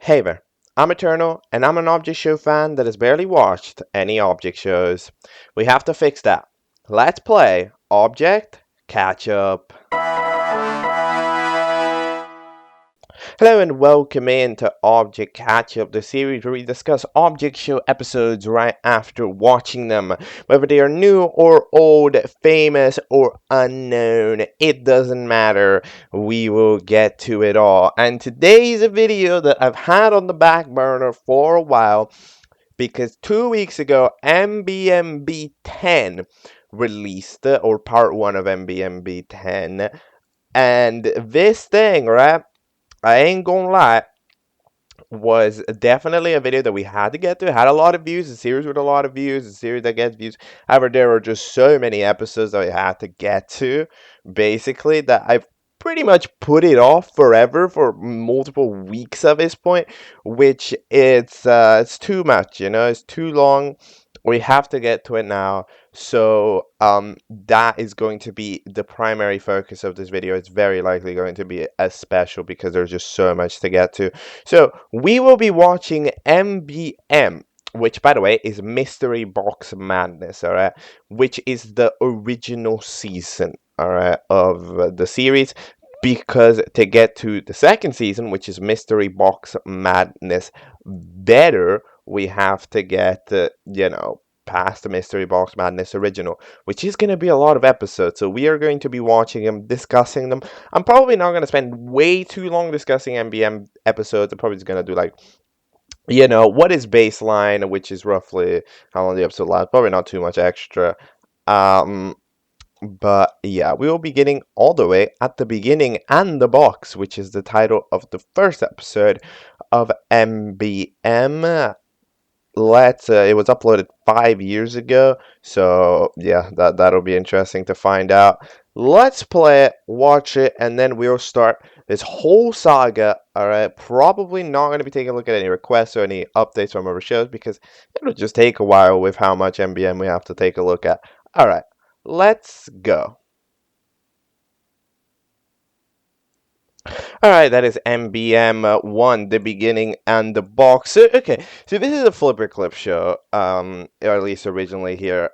Hey there, I'm Eternal, and I'm an object show fan that has barely watched any object shows. We have to fix that. Let's play Object Catchup. Hello and welcome into Object Catchup, the series where we discuss object show episodes right after watching them. Whether they are new or old, famous or unknown, it doesn't matter. We will get to it all. And today's a video that I've had on the back burner for a while because 2 weeks ago, MBMB 10 released, or part 1 of MBMB 10. And this thing, right? I ain't gonna lie, was definitely a video that we had to get to. It had a lot of views, a series with a lot of views, a series that gets views. However, there were just so many episodes that we had to get to, basically, that I've pretty much put it off forever for multiple weeks at this point, which it's too much, it's too long. We have to get to it now. So that is going to be the primary focus of this video. It's very likely going to be a special because there's just so much to get to. So we will be watching MBM, which by the way is Mystery Box Madness, all right, which is the original season, all right, of the series. Because to get to the second season, which is Mystery Box Madness better, we have to get past the Mystery Box Madness original, which is going to be a lot of episodes. So we are going to be watching them, discussing them. I'm probably not going to spend way too long discussing MBM episodes. I'm probably just going to do what is baseline, which is roughly how long the episode lasts. Probably not too much extra. But yeah, we will be getting all the way at the beginning and the box, which is the title of the first episode of MBM. It was uploaded 5 years ago, so yeah, that'll be interesting to find out. Let's play it, watch it, and then we'll start this whole saga. All right, probably not going to be taking a look at any requests or any updates from other shows because it'll just take a while with how much MBM we have to take a look at. All right, let's go. Alright, that is MBM 1, the beginning and the box. So, okay, so this is a flipper clip show, or at least originally here.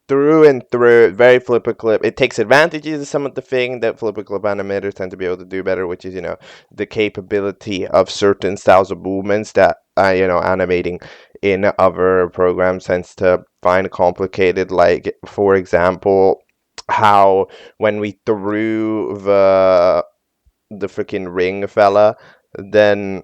Through and through, very flipper clip. It takes advantages of some of the thing that flipper clip animators tend to be able to do better, which is, the capability of certain styles of movements that, animating in other programs tends to find complicated. Like, for example, how when we threw the freaking ring fella, then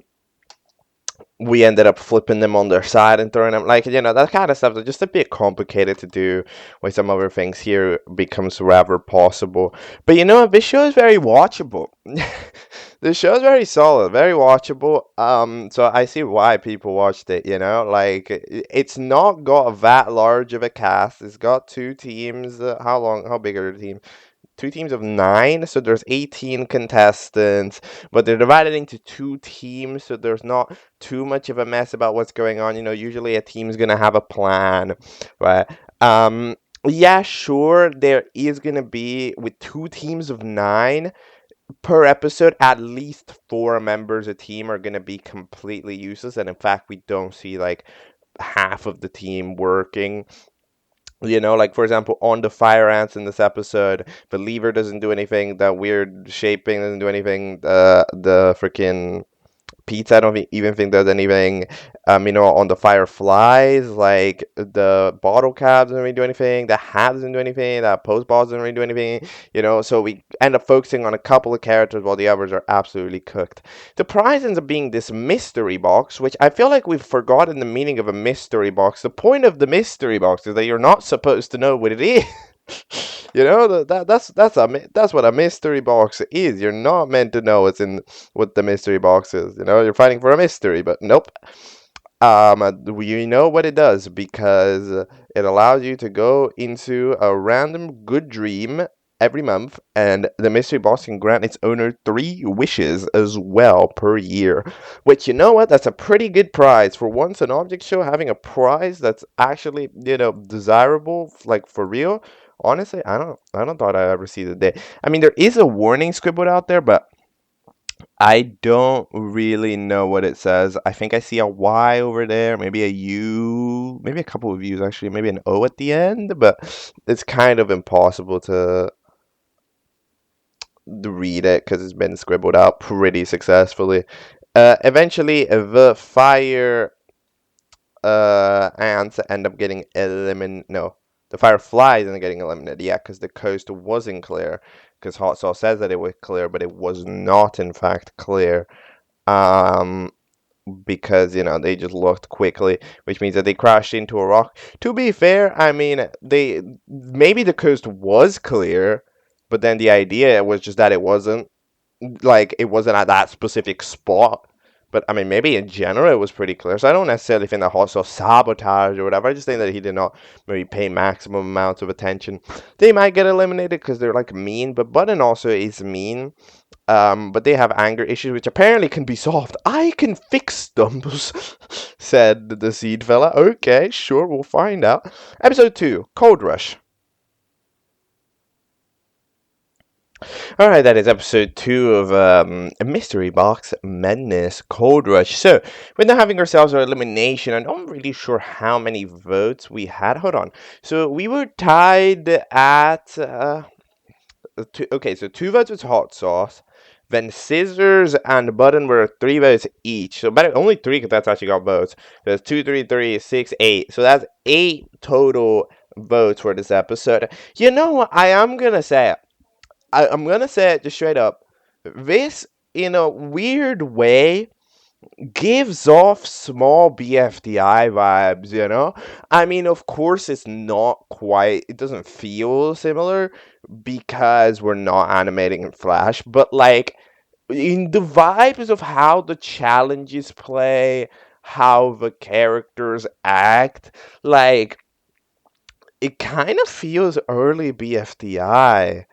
we ended up flipping them on their side and throwing them, that kind of stuff. That's just a bit complicated to do with some other things. Here becomes rather possible. But this show is very watchable. The show is very solid, very watchable. So I see why people watched it. It's not got that large of a cast. It's got two teams. How big are the teams? Two teams of 9, so there's 18 contestants, but they're divided into two teams, so there's not too much of a mess about what's going on. Usually a team's gonna have a plan, right? Yeah, sure, there is gonna be, with two teams of 9 per episode, at least 4 members a team are gonna be completely useless, and in fact, we don't see like half of the team working. For example, on the fire ants in this episode, the lever doesn't do anything. That weird shaping doesn't do anything. The freaking pizza, I don't even think does anything. On the fireflies, like the bottle cap doesn't really do anything. The hat doesn't do anything. That post ball doesn't really do anything. So we end up focusing on a couple of characters while the others are absolutely cooked. The prize ends up being this mystery box, which I feel like we've forgotten the meaning of a mystery box. The point of the mystery box is that you're not supposed to know what it is. That's what a mystery box is. You're not meant to know what the mystery box is. You're fighting for a mystery, but nope. We know what it does because it allows you to go into a random good dream every month, and the mystery box can grant its owner 3 wishes as well per year. Which, you know what? That's a pretty good prize. For once, an object show having a prize that's actually, desirable, like for real. Honestly, I don't thought I'd ever see the day. I mean, there is a warning scribbled out there, but I don't really know what it says. I think I see a Y over there, maybe a U, maybe a couple of U's actually, maybe an O at the end, but it's kind of impossible to read it because it's been scribbled out pretty successfully. Eventually, the fire ants end up getting eliminated. No, the fireflies end up getting eliminated. Yeah, because the coast wasn't clear. Because Hot Sauce says that it was clear, but it was not in fact clear. Um, because they just looked quickly, which means that they crashed into a rock. To be fair, I mean they maybe the coast was clear, but then the idea was just that it wasn't like it wasn't at that specific spot. But I mean, maybe in general it was pretty clear. So I don't necessarily think that Hot Sauce sabotage or whatever. I just think that he did not maybe pay maximum amounts of attention. They might get eliminated because they're like mean, but Button also is mean. But they have anger issues, which apparently can be solved. I can fix them, said the seed fella. Okay, sure, we'll find out. Episode 2, Cold Rush. Alright, that is episode 2 of Mystery Box Madness Cold Rush. So, we're now having ourselves our elimination. I'm not really sure how many votes we had. Hold on. So, we were tied at. Okay, so 2 votes with Hot Sauce. Then Scissors and Button were 3 votes each. So, better, only 3 because that's actually got votes. There's 2, 3, 3, 6, 8. So, that's 8 total votes for this episode. You know what? I am going to say it. I'm gonna say it just straight up. This, in a weird way, gives off small BFDI vibes. I mean, of course, it's not quite, it doesn't feel similar because we're not animating in Flash, but like, in the vibes of how the challenges play, how the characters act, like, it kind of feels early BFDI.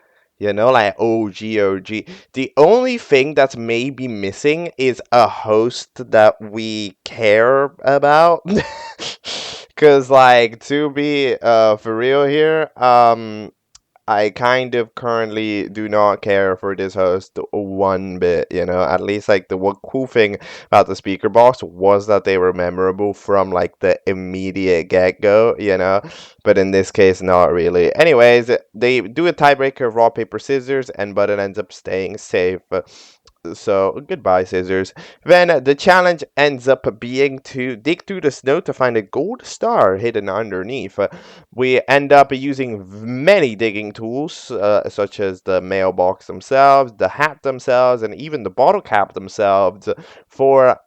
Like OG. The only thing that's maybe missing is a host that we care about. Cause like to be for real here, I kind of currently do not care for this host one bit. At least like the one cool thing about the speaker box was that they were memorable from like the immediate get-go. But in this case, not really. Anyways, they do a tiebreaker of rock, paper, scissors, and Button ends up staying safe. So, goodbye, scissors. Then the challenge ends up being to dig through the snow to find a gold star hidden underneath. We end up using many digging tools, such as the mailbox themselves, the hat themselves, and even the bottle cap themselves for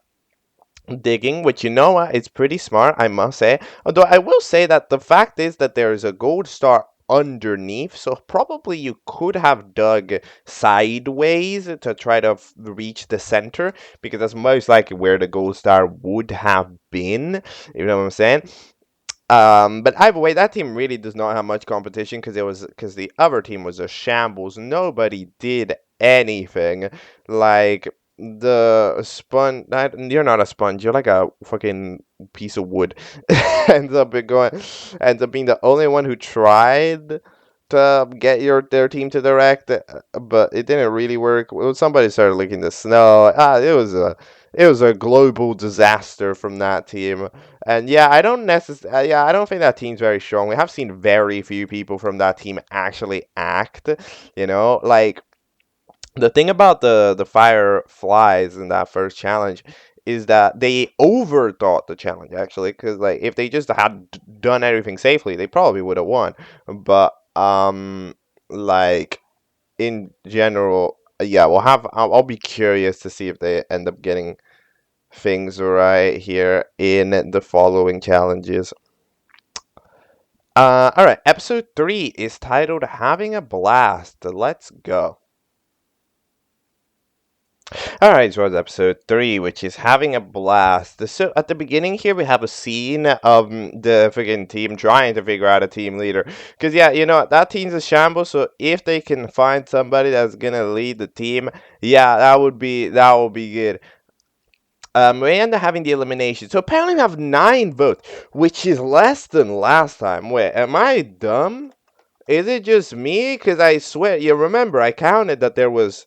digging, which is pretty smart, I must say. Although I will say that the fact is that there is a gold star underneath, so probably you could have dug sideways to try to reach the center, because that's most likely where the gold star would have been. You know what I'm saying? But either way, that team really does not have much competition because the other team was a shambles. Nobody did anything. Like the sponge, you're not a sponge. You're like a fucking piece of wood. ends up ends up being the only one who tried to get their team to direct, but it didn't really work. Well, somebody started licking the snow. It was a global disaster from that team. And yeah, I don't think that team's very strong. We have seen very few people from that team actually act. Like the thing about the fireflies in that first challenge is that they overthought the challenge actually, because like if they just had done everything safely, they probably would have won. But like in general, yeah, I'll be curious to see if they end up getting things right here in the following challenges. All right, episode 3 is titled Having a Blast. Let's go. Alright, so it's episode 3, which is Having a Blast. So, at the beginning here, we have a scene of the freaking team trying to figure out a team leader. Because, yeah, that team's a shambles, so if they can find somebody that's gonna lead the team, yeah, that would be good. We end up having the elimination. So, apparently we have 9 votes, which is less than last time. Wait, am I dumb? Is it just me? Because I swear, you remember, I counted that there was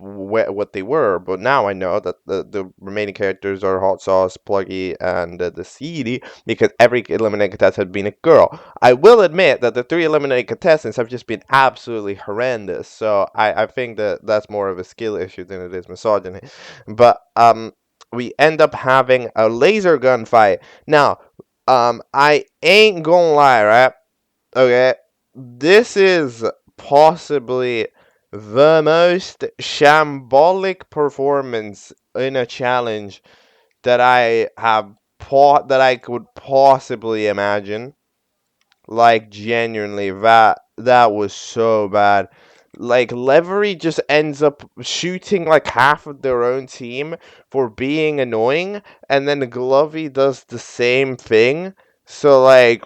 what they were, but now I know that the remaining characters are Hot Sauce, Pluggy, and the CD, because every eliminated contestant had been a girl. I will admit that the three eliminated contestants have just been absolutely horrendous, so I think that that's more of a skill issue than it is misogyny. But we end up having a laser gun fight. Now, I ain't gonna lie, right? Okay, this is possibly the most shambolic performance in a challenge that I have that I could possibly imagine. Like genuinely, that was so bad. Like Levery just ends up shooting like half of their own team for being annoying, and then Glovey does the same thing. So like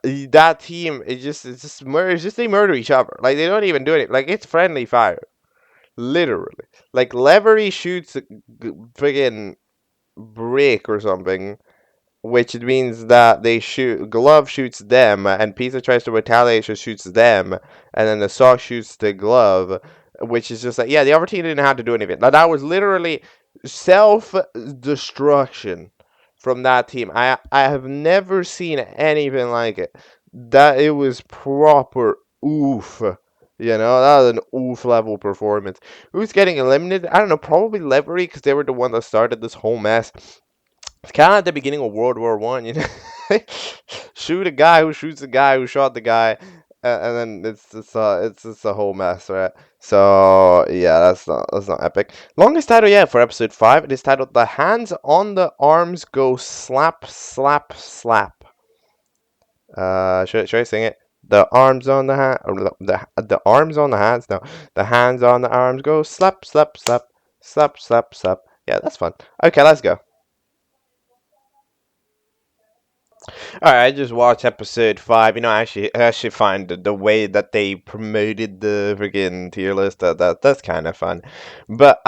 that team is just it's just they murder each other. Like they don't even do it. Like it's friendly fire, literally. Like Levery shoots a friggin' brick or something, which means that they shoot. Glove shoots them, and Pizza tries to retaliate, so shoots them, and then the Sock shoots the Glove, which is just like, yeah, the other team didn't have to do anything. Like, that was literally self destruction from that team. I have never seen anything like it. That it was proper oof. You know, that was an oof level performance. Who's getting eliminated? I don't know, probably Levery, because they were the one that started this whole mess. It's kind of at the beginning of World War One, you know. Shoot a guy who shoots a guy who shot the guy, and then it's a whole mess, right? So yeah, that's not epic. Longest title yet for episode 5. It is titled "The Hands on the Arms Go Slap Slap Slap." Should I sing it? The arms on the hand, the arms on the hands. No, the hands on the arms go slap slap slap slap slap slap. Yeah, that's fun. Okay, let's go. All right, I just watched episode 5. You know, I actually find the way that they promoted the friggin' tier list that's kind of fun. But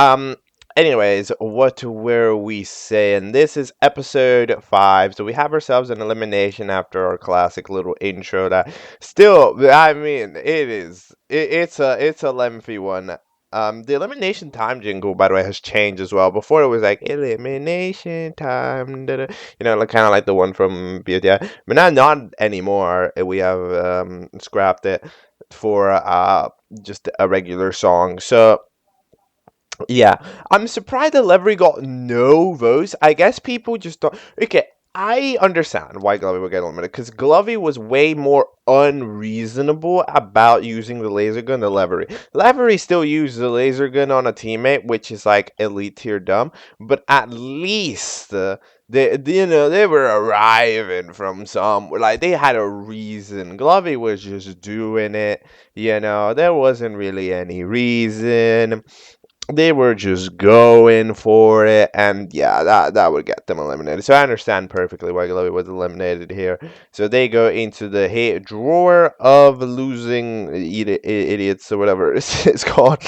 anyways, what were we saying? This is episode 5, so we have ourselves an elimination after our classic little intro. That still, I mean, it's a lengthy one. The elimination time jingle, by the way, has changed as well. Before it was like elimination time, da-da. You know, like kind of like the one from BOTI. But now not anymore. We have scrapped it for just a regular song. So yeah, I'm surprised that Levery got no votes. I guess people just don't. Okay, I understand why Glovey would get eliminated, because Glovey was way more unreasonable about using the laser gun than Levery. Levery still used the laser gun on a teammate, which is like elite tier dumb, but at least they were arriving from some, like they had a reason. Glovey was just doing it, there wasn't really any reason. They were just going for it, and yeah, that would get them eliminated. So I understand perfectly why Glovey was eliminated here. So they go into the hate drawer of losing idiots or whatever it's called.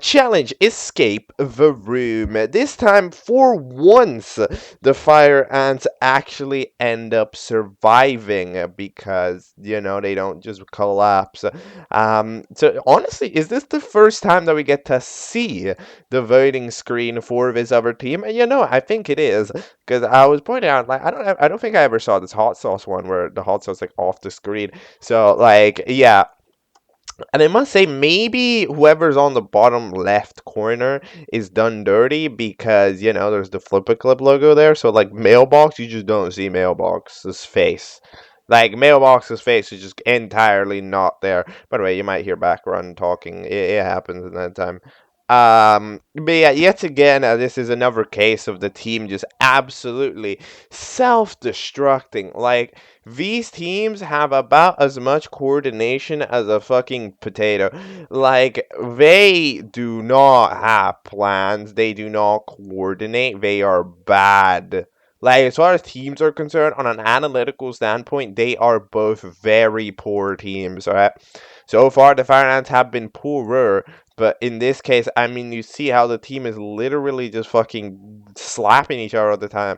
Challenge: escape the room. This time, for once, the fire ants actually end up surviving because they don't just collapse. So honestly, is this the first time that we get to see the voting screen for this other team? And I think it is, because I was pointing out, like, I don't think I ever saw this hot sauce one where the hot sauce like off the screen. So like, yeah. And I must say, maybe whoever's on the bottom left corner is done dirty because, there's the Flipper Clip logo there. So, like, Mailbox, you just don't see Mailbox's face. Like, Mailbox's face is just entirely not there. By the way, you might hear background talking. It happens in that time. But yeah, yet again, this is another case of the team just absolutely self-destructing. Like, these teams have about as much coordination as a fucking potato. Like, they do not have plans. They do not coordinate. They are bad. Like, as far as teams are concerned, on an analytical standpoint, they are both very poor teams, alright? So far, the Fire Ants have been poorer, but in this case, I mean, you see how the team is literally just fucking slapping each other all the time.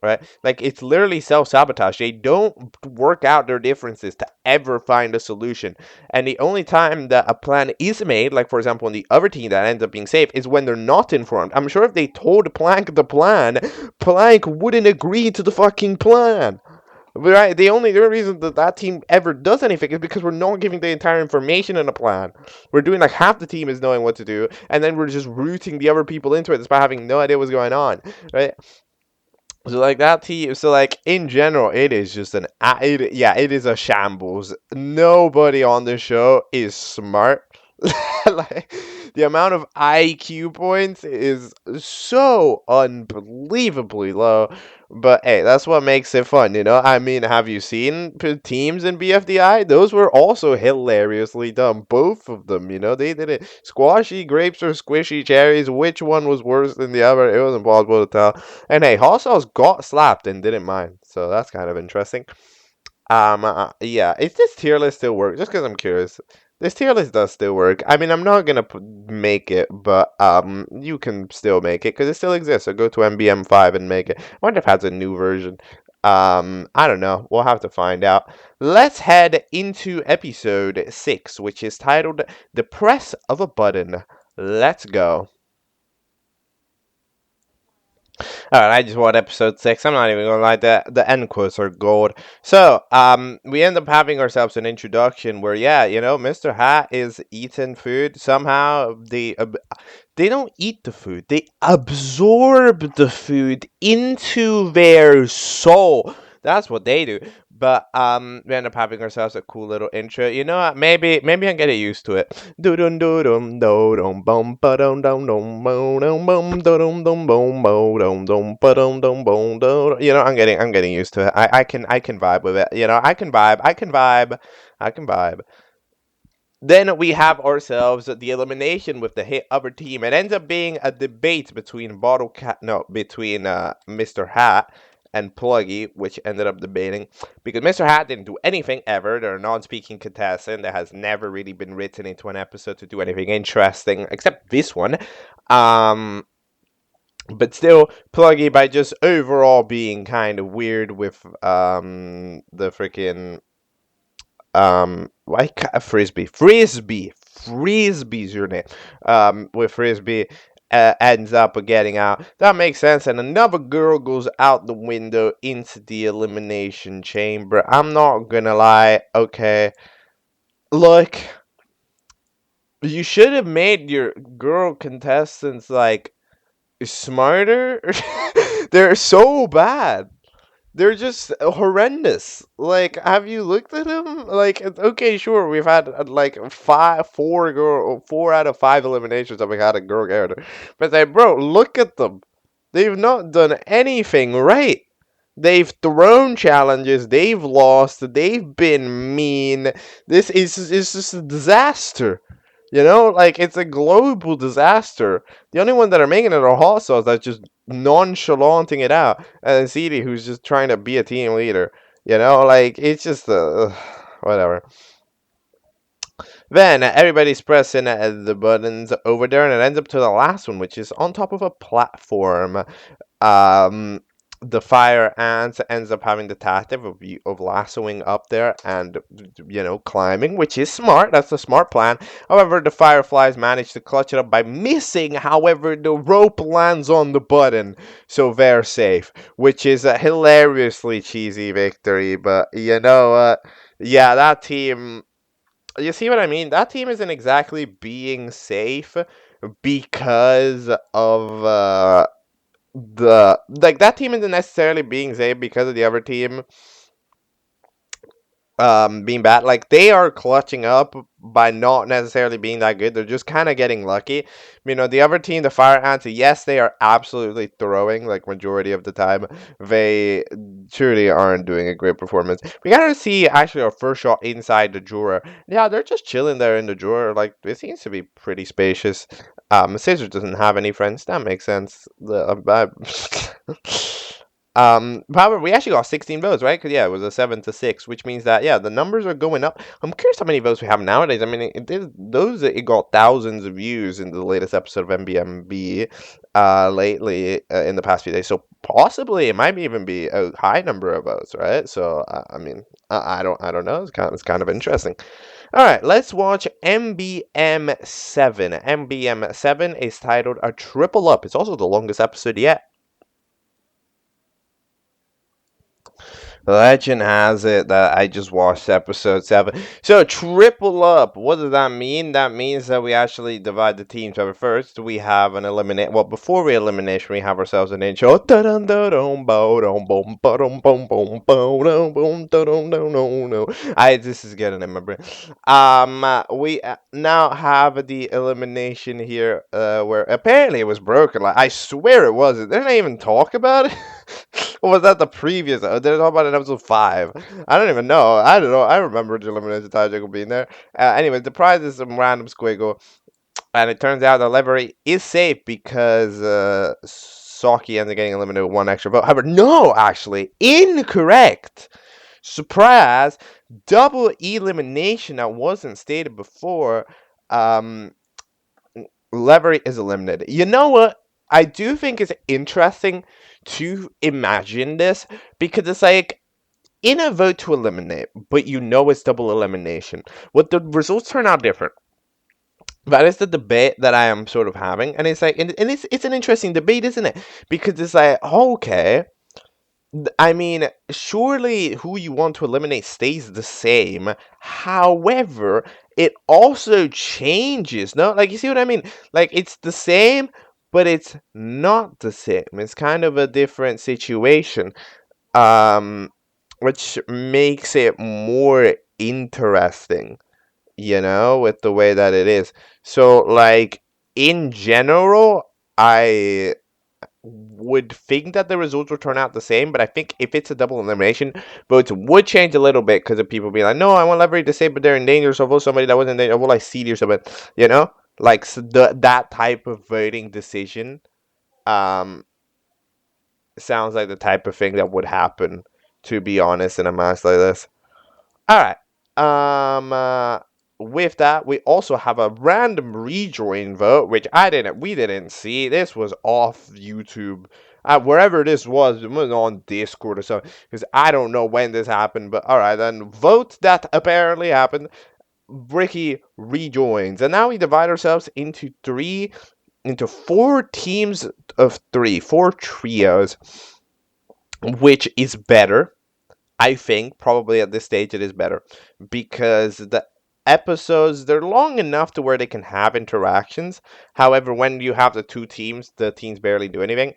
right? Like it's literally self-sabotage. They don't work out their differences to ever find a solution. And the only time that a plan is made, like for example, on the other team that ends up being safe, is when they're not informed. I'm sure if they told Plank the plan, Plank wouldn't agree to the fucking plan. Right? The only reason that that team ever does anything is because we're not giving the entire information in the plan. We're doing like half the team is knowing what to do, and then we're just rooting the other people into it despite having no idea what's going on, right? So like that team, so like in general, it is just yeah, it is a shambles. Nobody on the show is smart. Like the amount of IQ points is so unbelievably low. But hey, that's what makes it fun, you know? I mean, have you seen teams in BFDI? Those were also hilariously dumb. Both of them, you know? They did it. Squashy grapes or squishy cherries. Which one was worse than the other? It was impossible to tell. And hey, Hostels got slapped and didn't mind. So that's kind of interesting. Yeah, is this tier list still work? Just because I'm curious. This tier list does still work. I mean, I'm not gonna make it, but you can still make it because it still exists. So go to MBM5 and make it. I wonder if it has a new version. I don't know. We'll have to find out. Let's head into episode 6, which is titled "The Press of a Button." Let's go. Alright, I just watched episode 6. I'm not even gonna lie, the end quotes are gold. So, we end up having ourselves an introduction where, yeah, you know, Mr. Hat is eating food. Somehow, they don't eat the food, they absorb the food into their soul. That's what they do. But we end up having ourselves a cool little intro. You know what? Maybe I get used to it. Do dum do dum do dum bum ba dum dum dum bo dum bum do dum dum bum bo dum dum ba dum dum bum do. You know, I'm getting used to it. I can vibe with it. You know, I can vibe. Then we have ourselves the elimination with the hit other team. It ends up being a debate between between Mr. Hat and Pluggy, which ended up debating because Mr. Hat didn't do anything ever. They're a non-speaking contestant that has never really been written into an episode to do anything interesting except this one. Um, but still, Pluggy by just overall being kind of weird with the freaking Frisbee's your name. With Frisbee ends up getting out. That makes sense. And another girl goes out the window into the elimination chamber. I'm not gonna lie. Okay, look, you should have made your girl contestants like smarter. They're so bad. They're just horrendous. Like, have you looked at them? Like, okay, sure, we've had like 4 out of 5 eliminations that we had a girl character, but like, bro, look at them. They've not done anything right. They've thrown challenges. They've lost. They've been mean. This is just a disaster. You know, like it's a global disaster. The only one that are making it are hot sauce that's just nonchalanting it out, and then CD who's just trying to be a team leader. You know, like it's just whatever. Then everybody's pressing the buttons over there, and it ends up to the last one, which is on top of a platform. Um, the fire ants ends up having the tactic of lassoing up there and climbing, which is smart. That's a smart plan. However, the fireflies manage to clutch it up by missing. However, the rope lands on the button, so they're safe, which is a hilariously cheesy victory. But you know what? Yeah, that team. You see what I mean? That team isn't exactly being safe because of the like that team isn't necessarily being saved because of the other team being bad. Like they are clutching up by not necessarily being that good. They're just kind of getting lucky. You know, the other team, the Fire Ants, yes, they are absolutely throwing like majority of the time. They truly aren't doing a great performance. We gotta see actually our first shot inside the drawer. Yeah, they're just chilling there in the drawer. Like it seems to be pretty spacious. Scissor doesn't have any friends. That makes sense. However, we actually got 16 votes, right? Because yeah, it was a 7-6, which means that yeah, the numbers are going up. I'm curious how many votes we have nowadays. I mean, it got thousands of views in the latest episode of MBMB, lately, in the past few days. So possibly it might even be a high number of votes, right? So I mean, I don't know. It's kind of interesting. All right, let's watch MBM7. MBM7 is titled A Triple Up. It's also the longest episode yet. Legend has it that I just watched episode 7. So, triple up. What does that mean? That means that we actually divide the teams. But first, we have an eliminate. Well, before we elimination, we have ourselves an intro. This is getting in my brain. We now have the elimination here, where apparently it was broken. Like, I swear it wasn't. Didn't I even talk about it? Or was that the previous? Did I talk about it in episode 5? I don't even know. I don't know. I remember the elimination title being there. Anyway, the prize is some random squiggle. And it turns out the Levery is safe because Saki ends up getting eliminated with 1 extra vote. However, no, actually, incorrect. Surprise! Double elimination that wasn't stated before. Levery is eliminated. You know what? I do think it's interesting to imagine this because it's like in a vote to eliminate, but you know it's double elimination. What the results turn out different. That is the debate that I am sort of having, and it's like, and it's an interesting debate, isn't it? Because it's like, okay, I mean, surely who you want to eliminate stays the same. However, it also changes. No, like you see what I mean? Like it's the same, but it's not the same. It's kind of a different situation, um, which makes it more interesting. With the way that it is. So, like in general, I would think that the results will turn out the same, but I think if it's a double elimination, votes would change a little bit because of people being like, no, I want Levery to say, but they're in danger, so vote somebody that wasn't in danger, vote like CD or something, like so that type of voting decision um sounds like the type of thing that would happen, to be honest, in a match like this. All right. Um, uh, with that, we also have a random rejoin vote, which we didn't see. This was off YouTube. Wherever this was, it was on Discord or something. Because I don't know when this happened, but all right, then vote that apparently happened. Bricky rejoins, and now we divide ourselves into 4 teams of 3, 4 trios, which is better. I think probably at this stage it is better because the episodes they're long enough to where they can have interactions. However, when you have the teams barely do anything.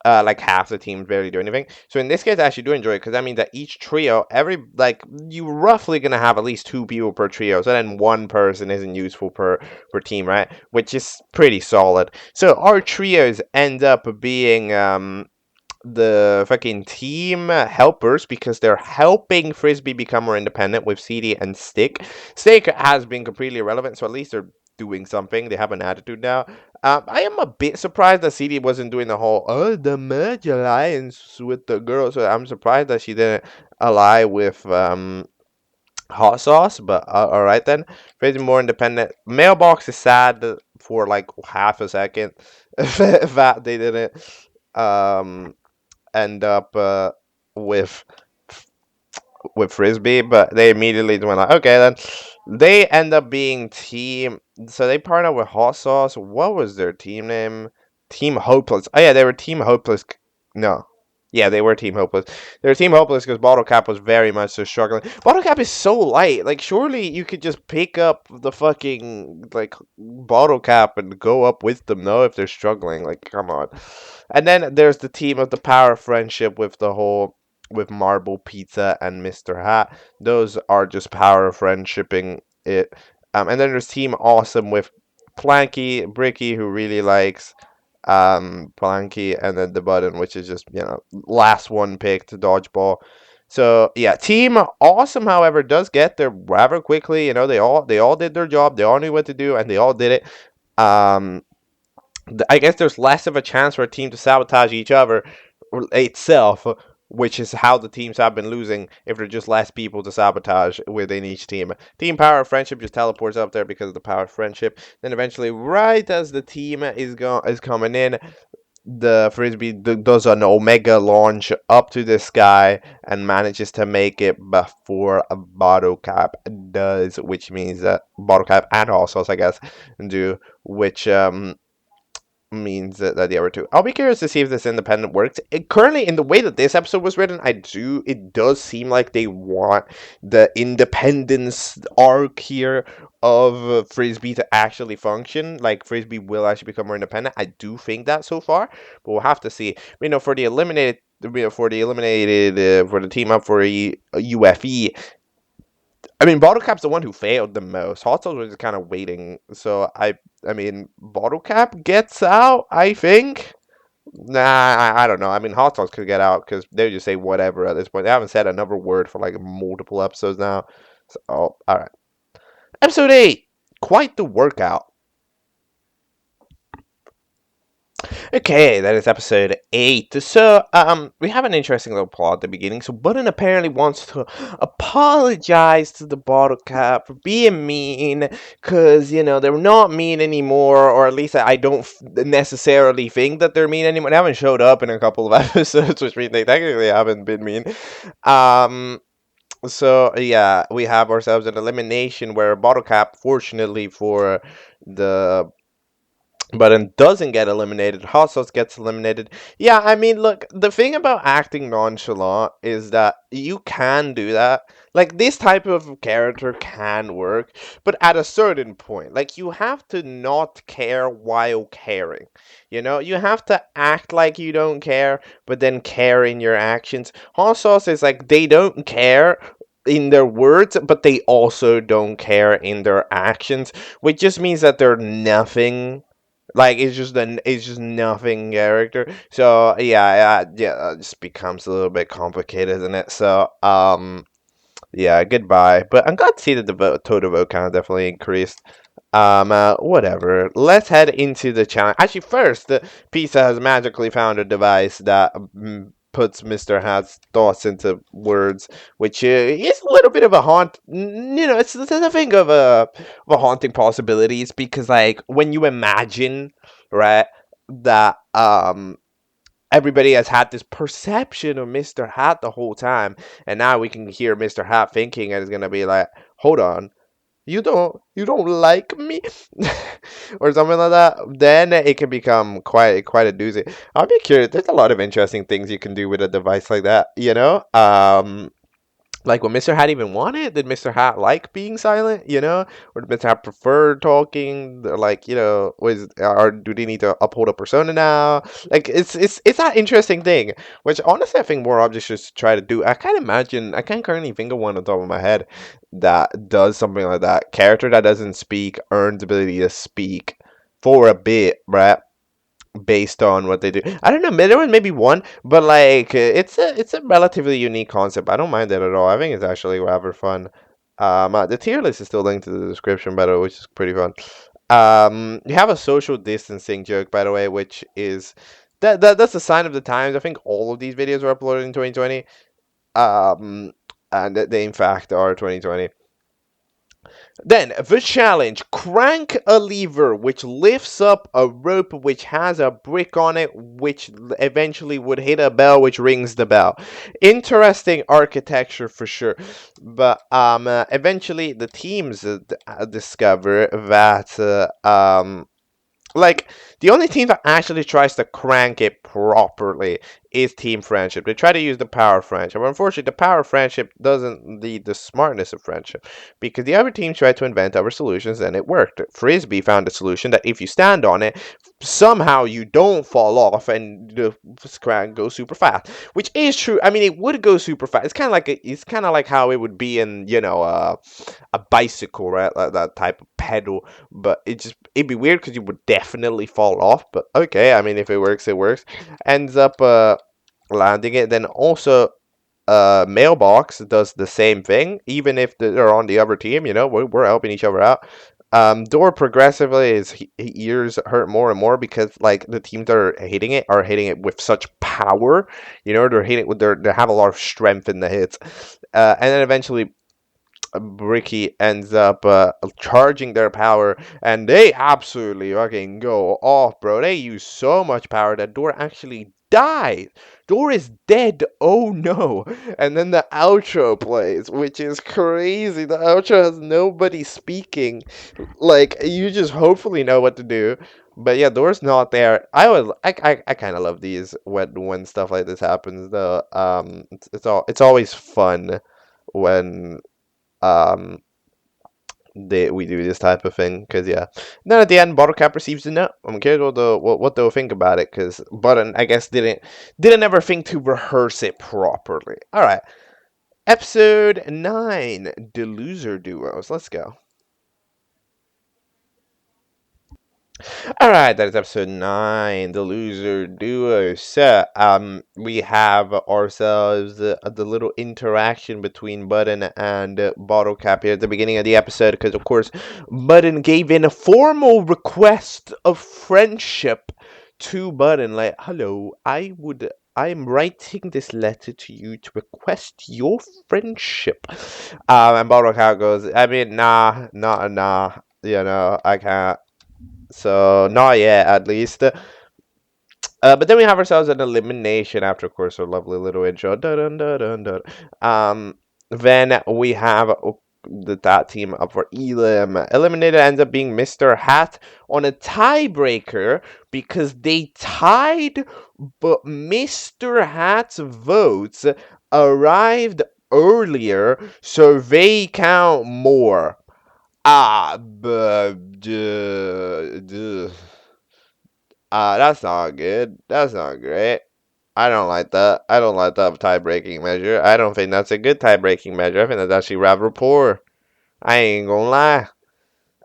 Like half the teams barely do anything. So in this case, I actually do enjoy it because that means that each trio, you roughly gonna have at least 2 people per trio. So then 1 person isn't useful per team, right? Which is pretty solid. So our trios end up being the fucking team helpers because they're helping Frisbee become more independent with CD and Stick. Stick has been completely irrelevant, so at least they're doing something. They have an attitude now. I am a bit surprised that CD wasn't doing the whole the merge alliance with the girls. So I'm surprised that she didn't ally with hot sauce. But all right then, Frisbee more independent. Mailbox is sad for like half a second that they didn't um end up with Frisbee, but they immediately went like, okay, then they end up being team. So they partnered with Hot Sauce. What was their team name? Team Hopeless. Oh yeah, they were Team Hopeless. No. Yeah, they were Team Hopeless. They were Team Hopeless because Bottle Cap was very much so struggling. Bottle Cap is so light. Like, surely you could just pick up the fucking, like, Bottle Cap and go up with them, no, if they're struggling. Like, come on. And then there's the team of the Power of Friendship with Marble Pizza and Mr. Hat. Those are just Power of Friendshipping it. And then there's Team Awesome with Planky, Bricky, who really likes Planky, and then the button, which is just last one picked dodgeball. So yeah, Team Awesome, however, does get there rather quickly. They all did their job. They all knew what to do, and they all did it. I guess there's less of a chance for a team to sabotage each other itself, which is how the teams have been losing if there's just less people to sabotage within each team. Team power of friendship just teleports up there because of the power of friendship. Then eventually, right as the team is coming in, the frisbee does an omega launch up to the sky and manages to make it before a bottle cap does, which means that bottle cap and also, I guess, do, which means that the other two. I'll be curious to see if this independent works. Currently, in the way that this episode was written, it does seem like they want the independence arc here of Frisbee to actually function. Like Frisbee will actually become more independent. I do think that so far, but we'll have to see. For the eliminated. For the team up for UFE, Bottle Cap's the one who failed the most. Hot Sauce was just kind of waiting. So Bottle Cap gets out, I think. Nah, I don't know. Hot Sauce could get out because they just say whatever at this point. They haven't said another word for like multiple episodes now. So, all right. Episode 8. Quite the workout. Okay, that is episode 8. So, we have an interesting little plot at the beginning. So, Button apparently wants to apologize to the bottle cap for being mean, because, they're not mean anymore, or at least I don't necessarily think that they're mean anymore. They haven't showed up in a couple of episodes, which means they technically haven't been mean. So, yeah, we have ourselves an elimination where bottle cap, fortunately for the Button doesn't get eliminated. Hot Sauce gets eliminated. Yeah, look, the thing about acting nonchalant is that you can do that. Like, this type of character can work, but at a certain point. Like, you have to not care while caring. You have to act like you don't care, but then care in your actions. Hot Sauce is like, they don't care in their words, but they also don't care in their actions, which just means that they're nothing. Like it's just nothing character. So yeah, it just becomes a little bit complicated, isn't it? So yeah, goodbye. But I'm glad to see that the total vote count definitely increased. Whatever. Let's head into the challenge. Actually, first, Pizza has magically found a device that puts Mr. Hat's thoughts into words, which is a little bit of a it's a thing of a haunting possibilities, because like when you imagine, right, that everybody has had this perception of Mr. Hat the whole time, and now we can hear Mr. Hat thinking, and it's gonna be like, hold on, you don't like me or something like that, then it can become quite a doozy. I'll be curious. There's a lot of interesting things you can do with a device like that, like, would Mr. Hat even want it? Did Mr. Hat like being silent? Or did Mr. Hat prefer talking? Like, or do they need to uphold a persona now? Like, it's that interesting thing, which honestly I think more objects should try to do. I can't currently think of one on top of my head that does something like that. Character that doesn't speak earns ability to speak for a bit, right? Based on what they do. I don't know. There was maybe one, but like it's a relatively unique concept. I don't mind it at all. I think it's actually rather fun. The tier list is still linked to the description, by the way, which is pretty fun. You have a social distancing joke, by the way, which is that's a sign of the times. I think all of these videos were uploaded in 2020. And they in fact are 2020. Then, the challenge. Crank a lever which lifts up a rope which has a brick on it, which eventually would hit a bell which rings the bell. Interesting architecture for sure. But eventually the teams discover that like, the only team that actually tries to crank it properly is Team Friendship. They try to use the power of friendship. But unfortunately, the power of friendship doesn't lead the smartness of friendship, because the other team tried to invent other solutions and it worked. Frisbee found a solution that if you stand on it, somehow you don't fall off and the crank goes super fast, which is true. It would go super fast. It's kind of like how it would be in a bicycle, right? Like that type of pedal. But it'd be weird because you would definitely fall off. But okay, if it works, it works. Ends up landing it. Then also, Mailbox does the same thing, even if they're on the other team. We're helping each other out. Door progressively his ears hurt more and more because like the teams that are hitting it with such power. They're hitting with they have a lot of strength in the hits, and then eventually Bricky ends up charging their power, and they absolutely fucking go off, bro. They use so much power that Door actually dies. Door is dead. Oh no. And then the outro plays, which is crazy. The outro has nobody speaking. Like, you just hopefully know what to do. But yeah, Door's not there. I kind of love these when stuff like this happens though. It's always fun when um we do this type of thing because yeah. Then at the end, Bottle Cap receives the note. I'm curious what they'll think about it because Button I guess didn't ever think to rehearse it properly. All right, episode 9, the loser duos. Let's go. All right, that is episode 9, the loser duo. So, we have ourselves the little interaction between Button and Bottle Cap here at the beginning of the episode, because of course, Button gave in a formal request of friendship to Button, like, "Hello, I am writing this letter to you to request your friendship." And Bottle Cap goes, "I mean, nah, I can't." So not yet, at least. But then we have ourselves an elimination after, of course, our lovely little intro. Dun, dun, dun, dun. Then we have that team up for Elam. Eliminated ends up being Mr. Hat on a tiebreaker because they tied, but Mr. Hat's votes arrived earlier, so they count more. But that's not good. That's not great. I don't like that. I don't like that tie-breaking measure. I don't think that's a good tie-breaking measure. I think that's actually rather poor. I ain't gonna lie.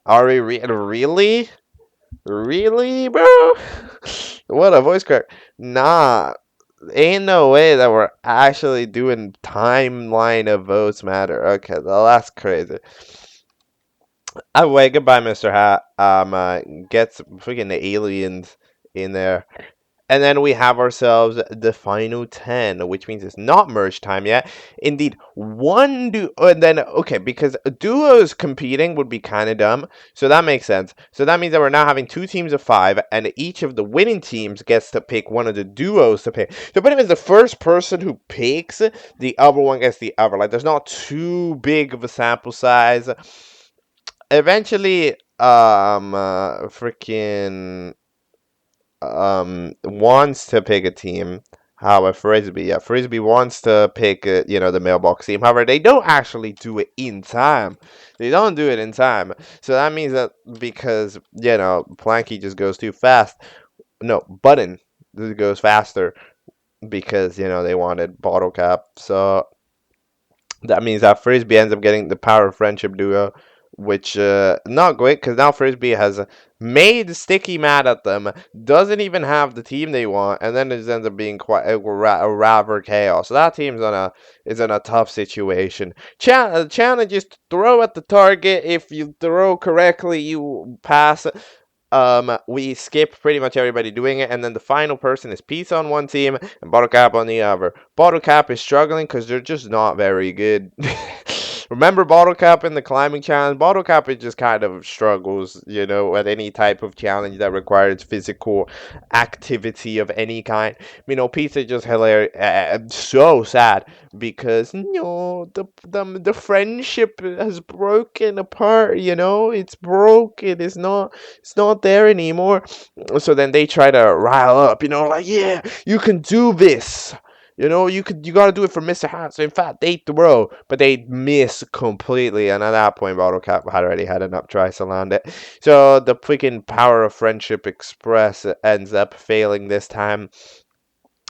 Are we really? Really, bro? What a voice crack. Nah. Ain't no way that we're actually doing timeline of votes matter. Okay, well, that's crazy. Wait, goodbye, Mr. Hat. Gets freaking the aliens in there. And then we have ourselves the final 10, which means it's not merge time yet. Indeed, one duo, and then, okay, because duos competing would be kind of dumb, so that makes sense. So that means that we're now having 2 teams of 5, and each of the winning teams gets to pick one of the duos to pick. So pretty much the first person who picks, the other one gets the other. Like, there's not too big of a sample size. Eventually, freaking wants to pick a team. However, Frisbee wants to pick the mailbox team. However, they don't actually do it in time. They don't do it in time. So that means that because Planky just goes too fast. No, Button goes faster because they wanted Bottle Cap. So that means that Frisbee ends up getting the power of friendship duo, which not great because now Frisbee has made Sticky mad at them, doesn't even have the team they want, and then it ends up being quite a rather chaos. So that team's is in a tough situation. Challenge is to throw at the target. If you throw correctly, you pass. We skip pretty much everybody doing it, and then the final person is Pizza on one team and Bottle Cap on the other. Bottle Cap is struggling because they're just not very good. Remember Bottle Cap in the climbing challenge? Bottle Cap it just kind of struggles, at any type of challenge that requires physical activity of any kind. Pizza just hilarious, so sad because the friendship has broken apart. It's broken. It's not there anymore. So then they try to rile up, like, yeah, you can do this. You gotta do it for Mr. Hat. So in fact, they throw, but they miss completely. And at that point, Bottle Cap had already had enough tries to land it. So the freaking power of Friendship Express ends up failing this time.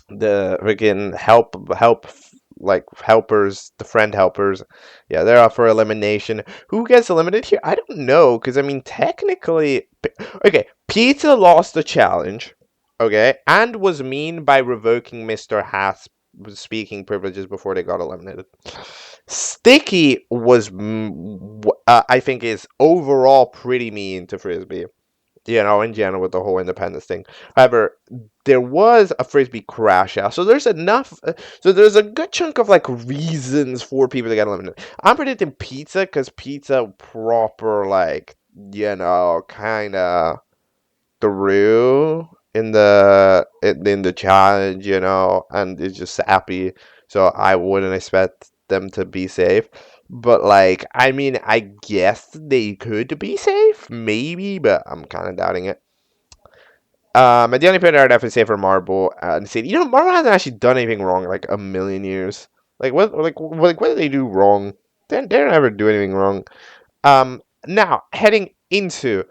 The freaking helpers, the friend helpers, yeah, they're up for elimination. Who gets eliminated here? I don't know, because technically, okay, Pizza lost the challenge, okay, and was mean by revoking Mr. Hath's speaking privileges before they got eliminated. Sticky was, I think, is overall pretty mean to Frisbee, in general with the whole independence thing. However, there was a Frisbee crash out, so there's enough. So there's a good chunk of like reasons for people to get eliminated. I'm predicting pizza because pizza proper like kind of through in the challenge, and it's just sappy. So I wouldn't expect them to be safe. But like, I mean, I guess they could be safe, maybe, but I'm kind of doubting it. And the only player I'd definitely say for Marble and City, Marble hasn't actually done anything wrong in like a million years. What did they do wrong? They don't ever do anything wrong. Now heading into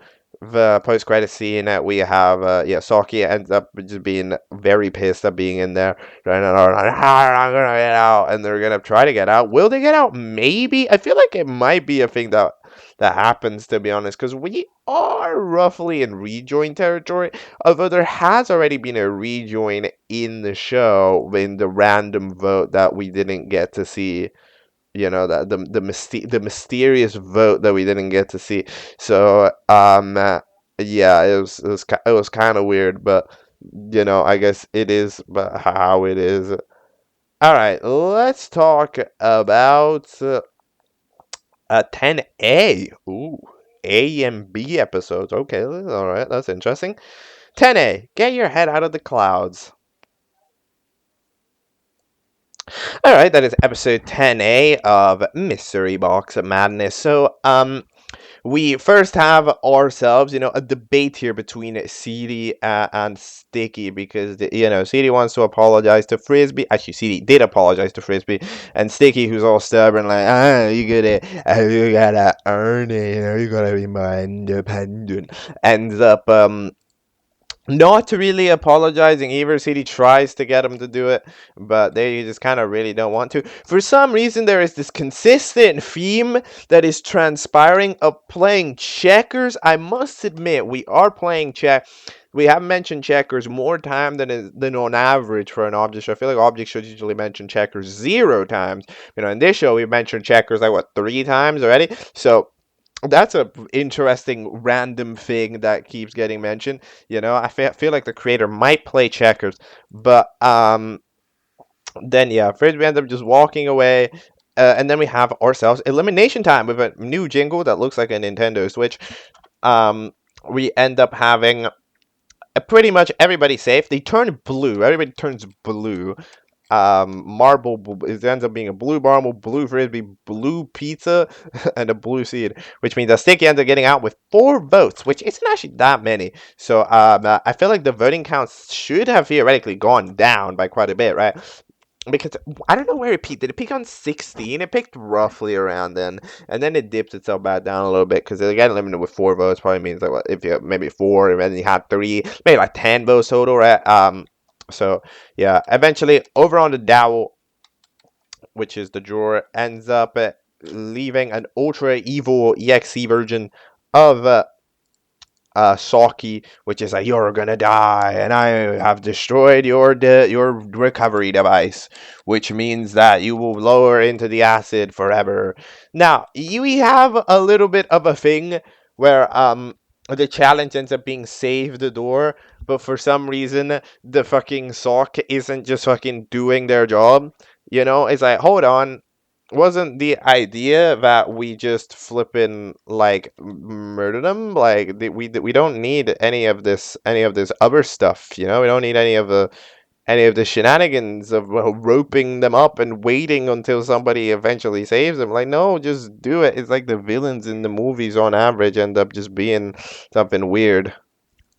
the post-credit scene, we have Saki ends up just being very pissed at being in there, and I'm gonna get out, and they're gonna try to get out. Will they get out? Maybe. I feel like it might be a thing that happens, to be honest, because we are roughly in rejoin territory. Although there has already been a rejoin in the show in the random vote that we didn't get to see, that the mysterious vote that we didn't get to see. So yeah, it was kind of weird, but I guess it is but how it is. All right, let's talk about 10A. Ooh, A and B episodes. Okay, all right, that's interesting. 10A, get your head out of the clouds. All right, that is episode 10A of Mystery Box Madness. So, we first have ourselves, a debate here between CD and Sticky because, CD wants to apologize to Frisbee. Actually, CD did apologize to Frisbee, and Sticky, who's all stubborn, like, you gotta earn it, you gotta be more independent, ends up, not really apologizing either. CD tries to get him to do it, but they just kind of really don't want to. For some reason, there is this consistent theme that is transpiring of playing checkers. I must admit, we are playing check. We have mentioned checkers more time than on average for an object show. I feel like object shows usually mention checkers 0 times. In this show, we mentioned checkers like, what, 3 times already? So that's a interesting random thing that keeps getting mentioned. I feel like the creator might play checkers, but then yeah, first we end up just walking away, and then we have ourselves elimination time with a new jingle that looks like a Nintendo Switch. We end up having pretty much everybody safe. They turn blue. Everybody turns blue. Marble, it ends up being a blue marble, blue frisbee, blue pizza, and a blue seed, which means that Sticky ends up getting out with 4 votes, which isn't actually that many. So I feel like the voting counts should have theoretically gone down by quite a bit, right? Because I don't know where it peaked. Did it peak on 16? It peaked roughly around then, and then it dipped itself back down a little bit because it got limited with 4 votes. Probably means like, what, if you maybe 4, and then you had 3, maybe like 10 votes total, right? So yeah, eventually over on the dowel, which is the drawer, ends up leaving an ultra evil EXE version of Saki, which is like, you're gonna die, and I have destroyed your recovery device, which means that you will lower into the acid forever. Now, we have a little bit of a thing where the challenge ends up being save the door, but for some reason the fucking sock isn't just fucking doing their job. It's like, hold on, wasn't the idea that we just flippin' like murder them? Like we don't need any of this other stuff. We don't need any of the shenanigans of roping them up and waiting until somebody eventually saves them. Like, no, just do it. It's like the villains in the movies on average end up just being something weird.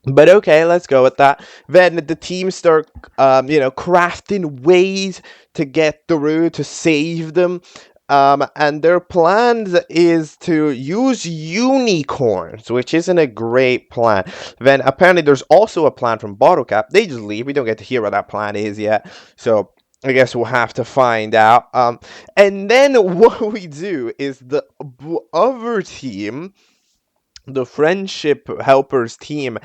But okay, let's go with that. Then the team start, crafting ways to get through to save them. And their plans is to use unicorns, which isn't a great plan. Then apparently there's also a plan from Bottle Cap. They just leave. We don't get to hear what that plan is yet. So I guess we'll have to find out. And then what we do is the other team, the Friendship Helpers team,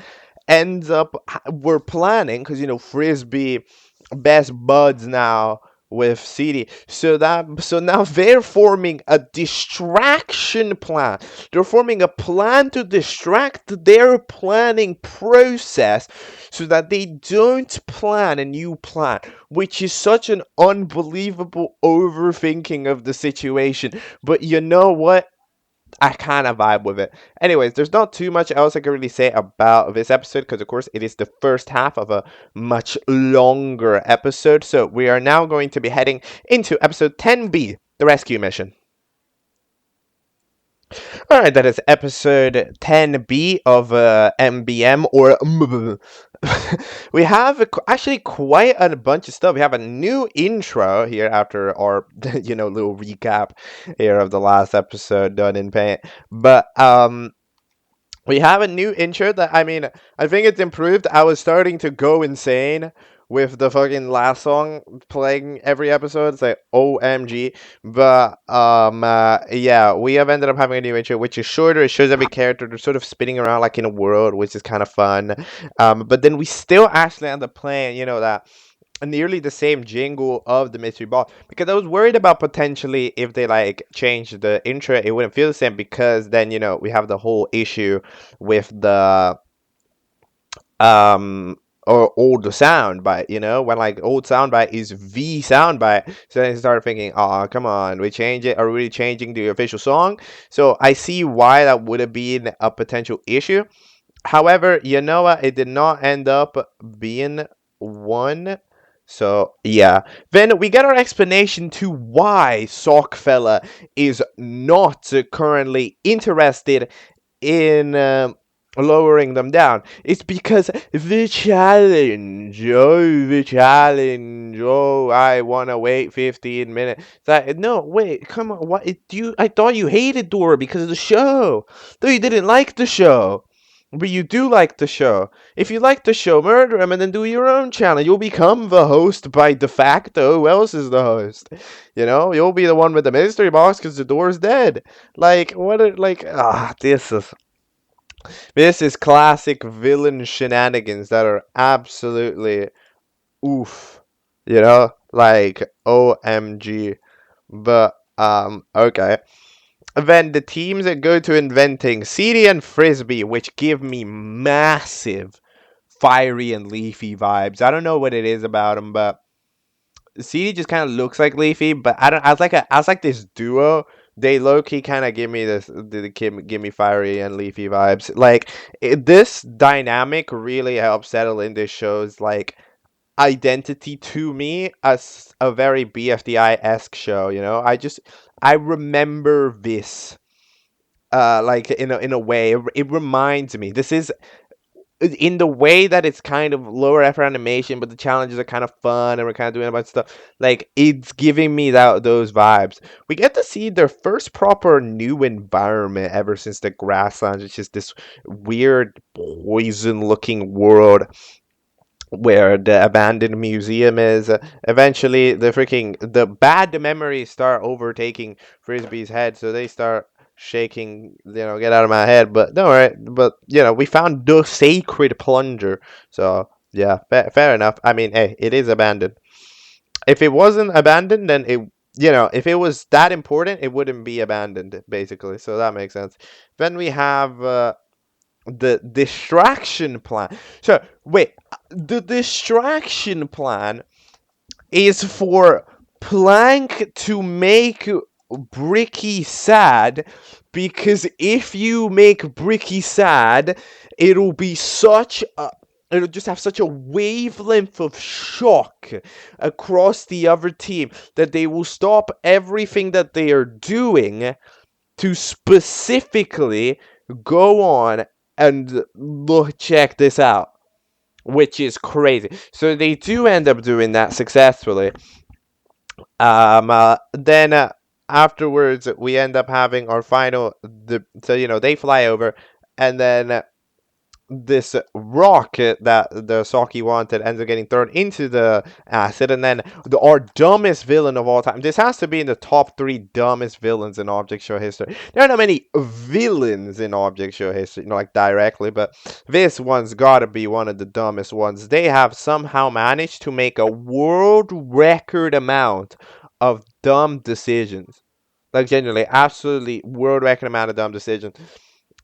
ends up we're planning because Frisbee best buds now with CD. So now they're forming a distraction plan. They're forming a plan to distract their planning process so that they don't plan a new plan, which is such an unbelievable overthinking of the situation. But you know what? I kind of vibe with it. Anyways, there's not too much else I can really say about this episode because, of course, it is the first half of a much longer episode. So we are now going to be heading into episode 10B, the rescue mission. All right, that is episode 10B of MBM or we have actually quite a bunch of stuff. We have a new intro here after our little recap here of the last episode done in paint. But we have a new intro that, I mean, I think it's improved. I was starting to go insane with the fucking last song playing every episode. It's like OMG. But yeah, we have ended up having a new intro which is shorter. It shows every character. They're sort of spinning around like in a world, which is kind of fun. But then we still actually end up playing, that nearly the same jingle of the mystery boss, because I was worried about potentially if they like changed the intro it wouldn't feel the same, because then we have the whole issue with the or old soundbite, when like old soundbite is the soundbite. So then I started thinking, oh come on, we change it, are we really changing the official song? So I see why that would have been a potential issue. However, you know what? It did not end up being one. So, yeah. Then we get our explanation to why Sockfella is not currently interested in lowering them down. It's because the challenge. Oh, the challenge. Oh, I want to wait 15 minutes. Like, no, wait, come on. What? I thought you hated Dora because of the show. Though you didn't like the show. But you do like the show. If you like the show, murder him and then do your own challenge. You'll become the host by de facto. Who else is the host? You'll be the one with the mystery box because the door's dead. Like, this is classic villain shenanigans that are absolutely oof. Like OMG. But okay. Then the teams that go to inventing CD and Frisbee, which give me massive fiery and leafy vibes. I don't know what it is about them, but CD just kind of looks like leafy. But I don't. I was like this duo. They low key kind of give me give me fiery and leafy vibes. Like this dynamic really helps settle in this show's like identity to me as a very BFDI-esque show. I remember this like in a way it reminds me, this is in the way that it's kind of lower effort animation, but the challenges are kind of fun and we're kind of doing a bunch of stuff. Like it's giving me those vibes. We get to see their first proper new environment ever since the grasslands, which is this weird poison looking world where the abandoned museum is. Eventually the bad memories start overtaking Frisbee's head, so they start shaking, get out of my head. But don't worry, but we found the sacred plunger. So yeah, fair enough. I mean, hey, it is abandoned. If it wasn't abandoned, then if it was that important, it wouldn't be abandoned, basically. So that makes sense. Then we have the distraction plan. So wait, the distraction plan is for Plank to make Bricky sad, because if you make Bricky sad, it'll be such a it'll just have such a wavelength of shock across the other team that they will stop everything that they are doing to specifically go on and look, check this out, which is crazy. So they do end up doing that successfully. Then afterwards, we end up having our final. So they fly over, and then this rock that the Saki wanted ends up getting thrown into the acid, and then our dumbest villain of all time. This has to be in the top 3 dumbest villains in Object Show history. There are not many villains in Object Show history, like directly, but this one's gotta be one of the dumbest ones. They have somehow managed to make a world record amount of dumb decisions. Like, genuinely, absolutely world record amount of dumb decisions.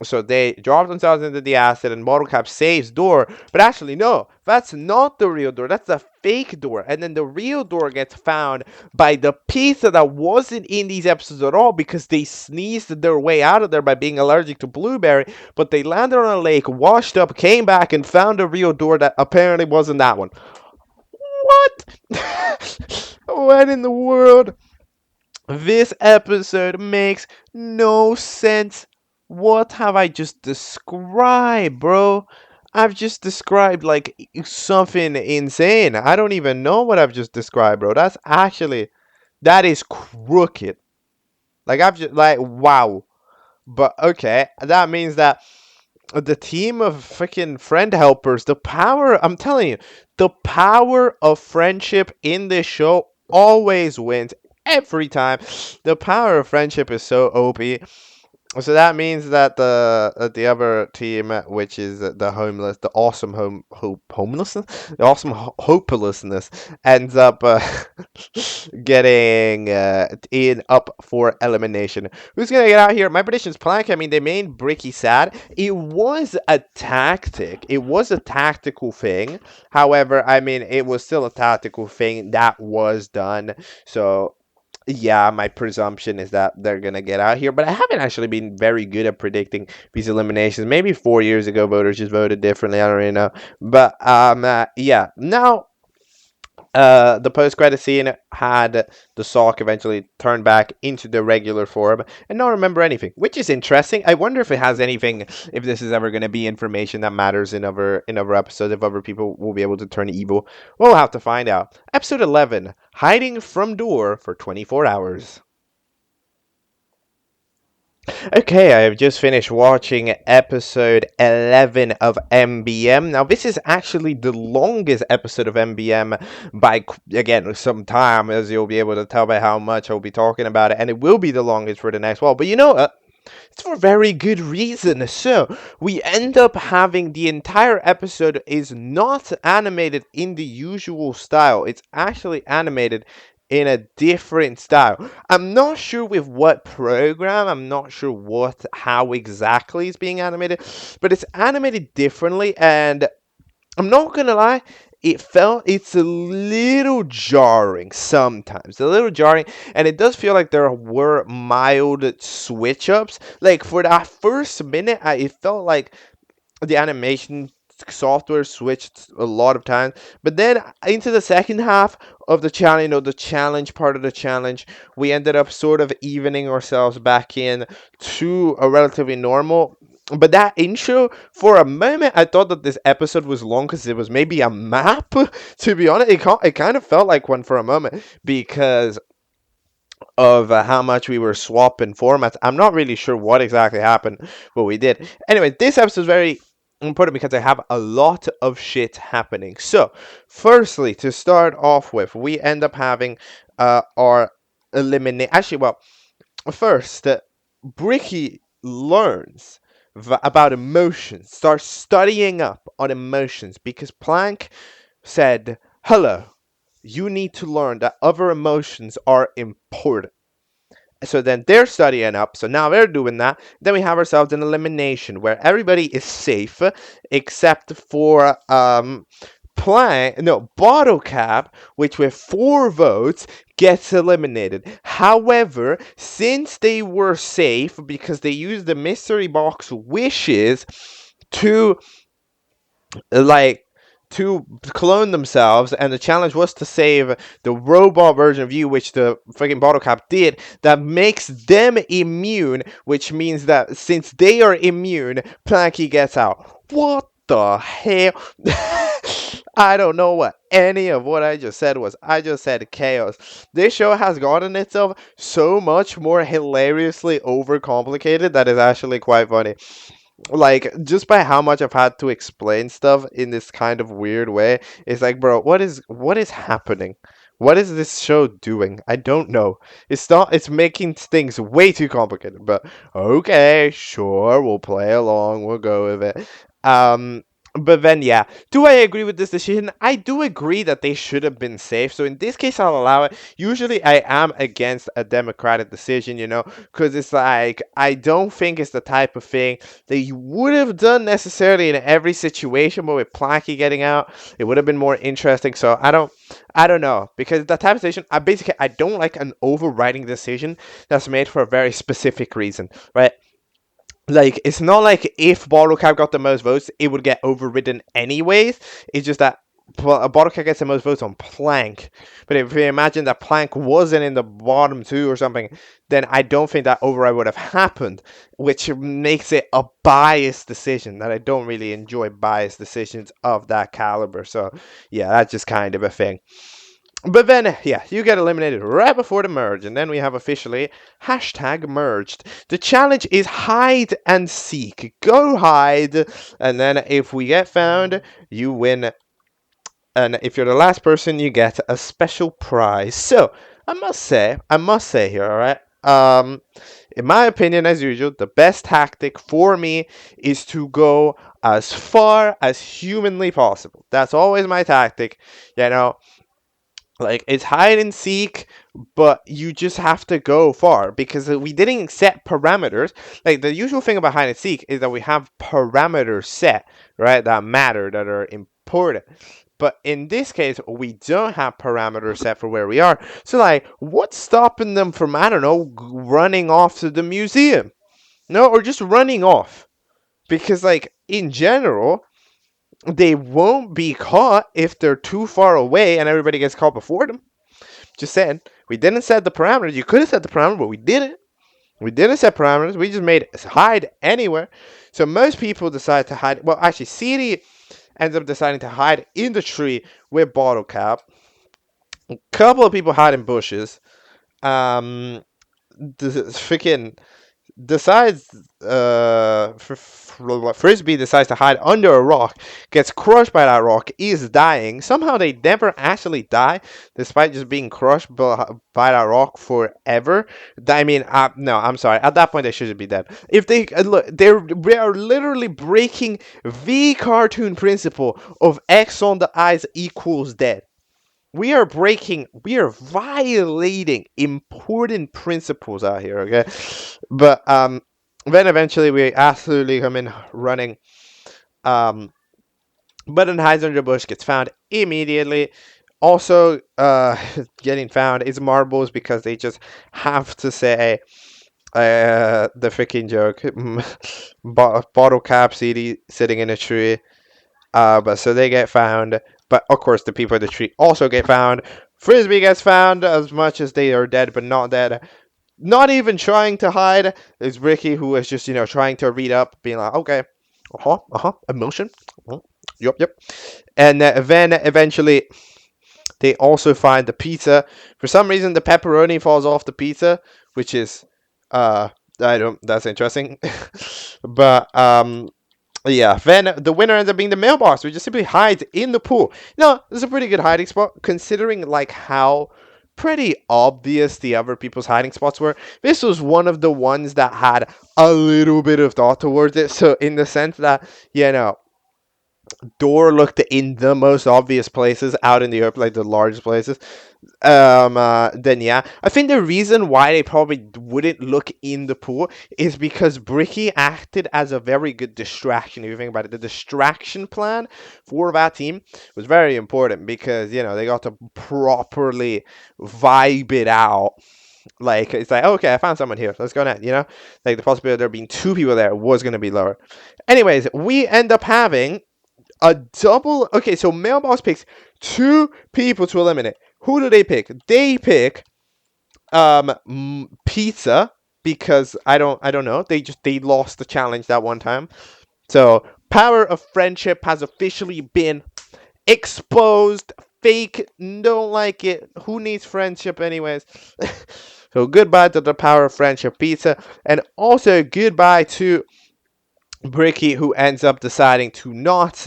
So they drop themselves into the acid, and Bottle Cap saves door. But actually, no, that's not the real door. That's the fake door. And then the real door gets found by the pizza that wasn't in these episodes at all, because they sneezed their way out of there by being allergic to blueberry. But they landed on a lake, washed up, came back, and found a real door that apparently wasn't that one. What? What in the world? This episode makes no sense. What have I just described, bro? I've just described like something insane. I don't even know what I've just described, bro. That is crooked. Like, I've just, like, wow. But okay, that means that the team of freaking friend helpers, the power, I'm telling you, the power of friendship in this show always wins every time. The power of friendship is so OP. So that means that the other team, which is the homeless, the awesome homelessness, the awesome hopelessness, ends up getting in up for elimination. Who's gonna get out here? My prediction's Plank. I mean, they made Bricky sad. It was a tactic. It was a tactical thing. However, I mean, it was still a tactical thing that was done. So yeah, my presumption is that they're gonna get out here, but I haven't actually been very good at predicting these eliminations. Maybe 4 years ago, voters just voted differently. I don't really know, but yeah. Now, the post-credit scene had the Sock eventually turn back into the regular form and not remember anything, which is interesting. I wonder if it has anything, if this is ever going to be information that matters in other episodes, if other people will be able to turn evil. We'll have to find out. Episode 11, Hiding from Door for 24 Hours. Okay, I have just finished watching episode 11 of MBM. Now, this is actually the longest episode of MBM by, again, some time, as you'll be able to tell by how much I'll be talking about it, and it will be the longest for the next while. But you know, it's for very good reason. So, we end up having the entire episode is not animated in the usual style. It's actually animated in a different style. I'm not sure with what program, I'm not sure how exactly it's being animated, but it's animated differently, and I'm not gonna lie, it's a little jarring sometimes, and it does feel like there were mild switch ups. Like, for that first minute, it felt like the animation software switched a lot of times, but then into the second half of the challenge, the challenge part of the challenge, we ended up sort of evening ourselves back in to a relatively normal. But that intro, for a moment, I thought that this episode was long because it was maybe a map. To be honest, it kind of felt like one for a moment because of how much we were swapping formats. I'm not really sure what exactly happened, but we did. Anyway, this episode is very important because I have a lot of shit happening. So, firstly, to start off with, we end up having our eliminate. Actually, well, first, Bricky learns about emotions, starts studying up on emotions because Plank said, "Hello, you need to learn that other emotions are important." So then they're studying up. So now they're doing that. Then we have ourselves an elimination where everybody is safe except for Bottle Cap, which with 4 votes gets eliminated. However, since they were safe because they used the mystery box wishes to to clone themselves, and the challenge was to save the robot version of you, which the freaking Bottle Cap did, that makes them immune, which means that since they are immune, Planky gets out. What the hell? I don't know what any of what I just said was. I just said chaos. This show has gotten itself so much more hilariously overcomplicated that is actually quite funny. like just by how much I've had to explain stuff in this kind of weird way, it's like, bro, what is happening? What is this show doing? I don't know. It's making things way too complicated, but okay, sure, we'll play along, we'll go with it. Um but then yeah, do I agree with this decision? I do agree that they should have been safe. So in this case I'll allow it. Usually I am against a democratic decision, because it's like I don't think it's the type of thing that you would have done necessarily in every situation, but with Plankey getting out, it would have been more interesting. So I don't know, because that type of decision, I don't like an overriding decision that's made for a very specific reason, right? Like, it's not like if Bottle Cap got the most votes, it would get overridden anyways. It's just that a Bottle Cap gets the most votes on Plank. But if you imagine that Plank wasn't in the bottom two or something, then I don't think that override would have happened, which makes it a biased decision that I don't really enjoy biased decisions of that caliber. So, yeah, that's just kind of a thing. But then, yeah, you get eliminated right before the merge, and then we have officially hashtag merged. The challenge is hide and seek. Go hide, and then if we get found, you win. And if you're the last person, you get a special prize. So I must say here, all right. In my opinion, as usual, the best tactic for me is to go as far as humanly possible. That's always my tactic. You know, like, it's hide and seek, but you just have to go far because we didn't set parameters. Like, the usual thing about hide and seek is that we have parameters set, right? That matter, that are important. But in this case, we don't have parameters set for where we are. So, like, what's stopping them from, I don't know, running off to the museum? No, or just running off. Because, like, in general, they won't be caught if they're too far away and everybody gets caught before them. Just saying. We didn't set the parameters. You could have set the parameter, but we didn't. We didn't set parameters. We just made it hide anywhere. So most people decide to hide. Well, actually, CD ends up deciding to hide in the tree with Bottle Cap. A couple of people hide in bushes. Um, the freaking decides Frisbee decides to hide under a rock, gets crushed by that rock, is dying. Somehow they never actually die, despite just being crushed by that rock forever. I mean, no, I'm sorry. At that point, they should be dead. If they look, they are literally breaking the cartoon principle of X on the eyes equals dead. We are violating important principles out here, okay? But then eventually we absolutely come in running. But then hides under the bush, gets found immediately. Also, getting found is marbles because they just have to say the freaking joke. Bottle cap CD sitting in a tree. But so they get found. But of course, the people in the tree also get found. Frisbee gets found as much as they are dead, but not dead. Not even trying to hide is Ricky, who is just, trying to read up, being like, okay, emotion. Yep. And then eventually they also find the pizza. For some reason, the pepperoni falls off the pizza, which is, that's interesting. But, yeah, then the winner ends up being the mailbox, which just simply hides in the pool. Now, this is a pretty good hiding spot, considering, like, how pretty obvious the other people's hiding spots were. This was one of the ones that had a little bit of thought towards it. So, in the sense that, Door looked in the most obvious places out in the open, like the largest places. Then yeah, I think the reason why they probably wouldn't look in the pool is because Bricky acted as a very good distraction. If you think about it, the distraction plan for that team was very important because they got to properly vibe it out. Like, it's like, okay, I found someone here. Let's go now. Like, the possibility of there being two people there was going to be lower. Anyways, we end up having a double. Okay, so Mailbox picks two people to eliminate. Who do they pick? They pick Pizza, because I don't know. They lost the challenge that one time. So Power of Friendship has officially been exposed. Fake, don't like it. Who needs friendship anyways? So goodbye to the Power of Friendship Pizza, and also goodbye to Bricky, who ends up deciding to not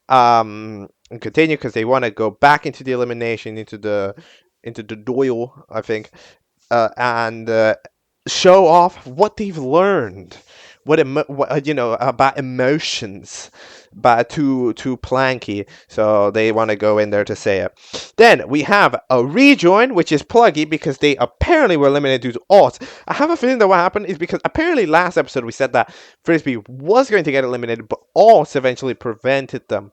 continue because they want to go back into the elimination, into the Doyle, I think, and show off what they've learned, about emotions, but to Planky. So they want to go in there to say it. Then we have a rejoin, which is Pluggy because they apparently were eliminated due to odds. I have a feeling that what happened is because apparently last episode we said that Frisbee was going to get eliminated, but odds eventually prevented them.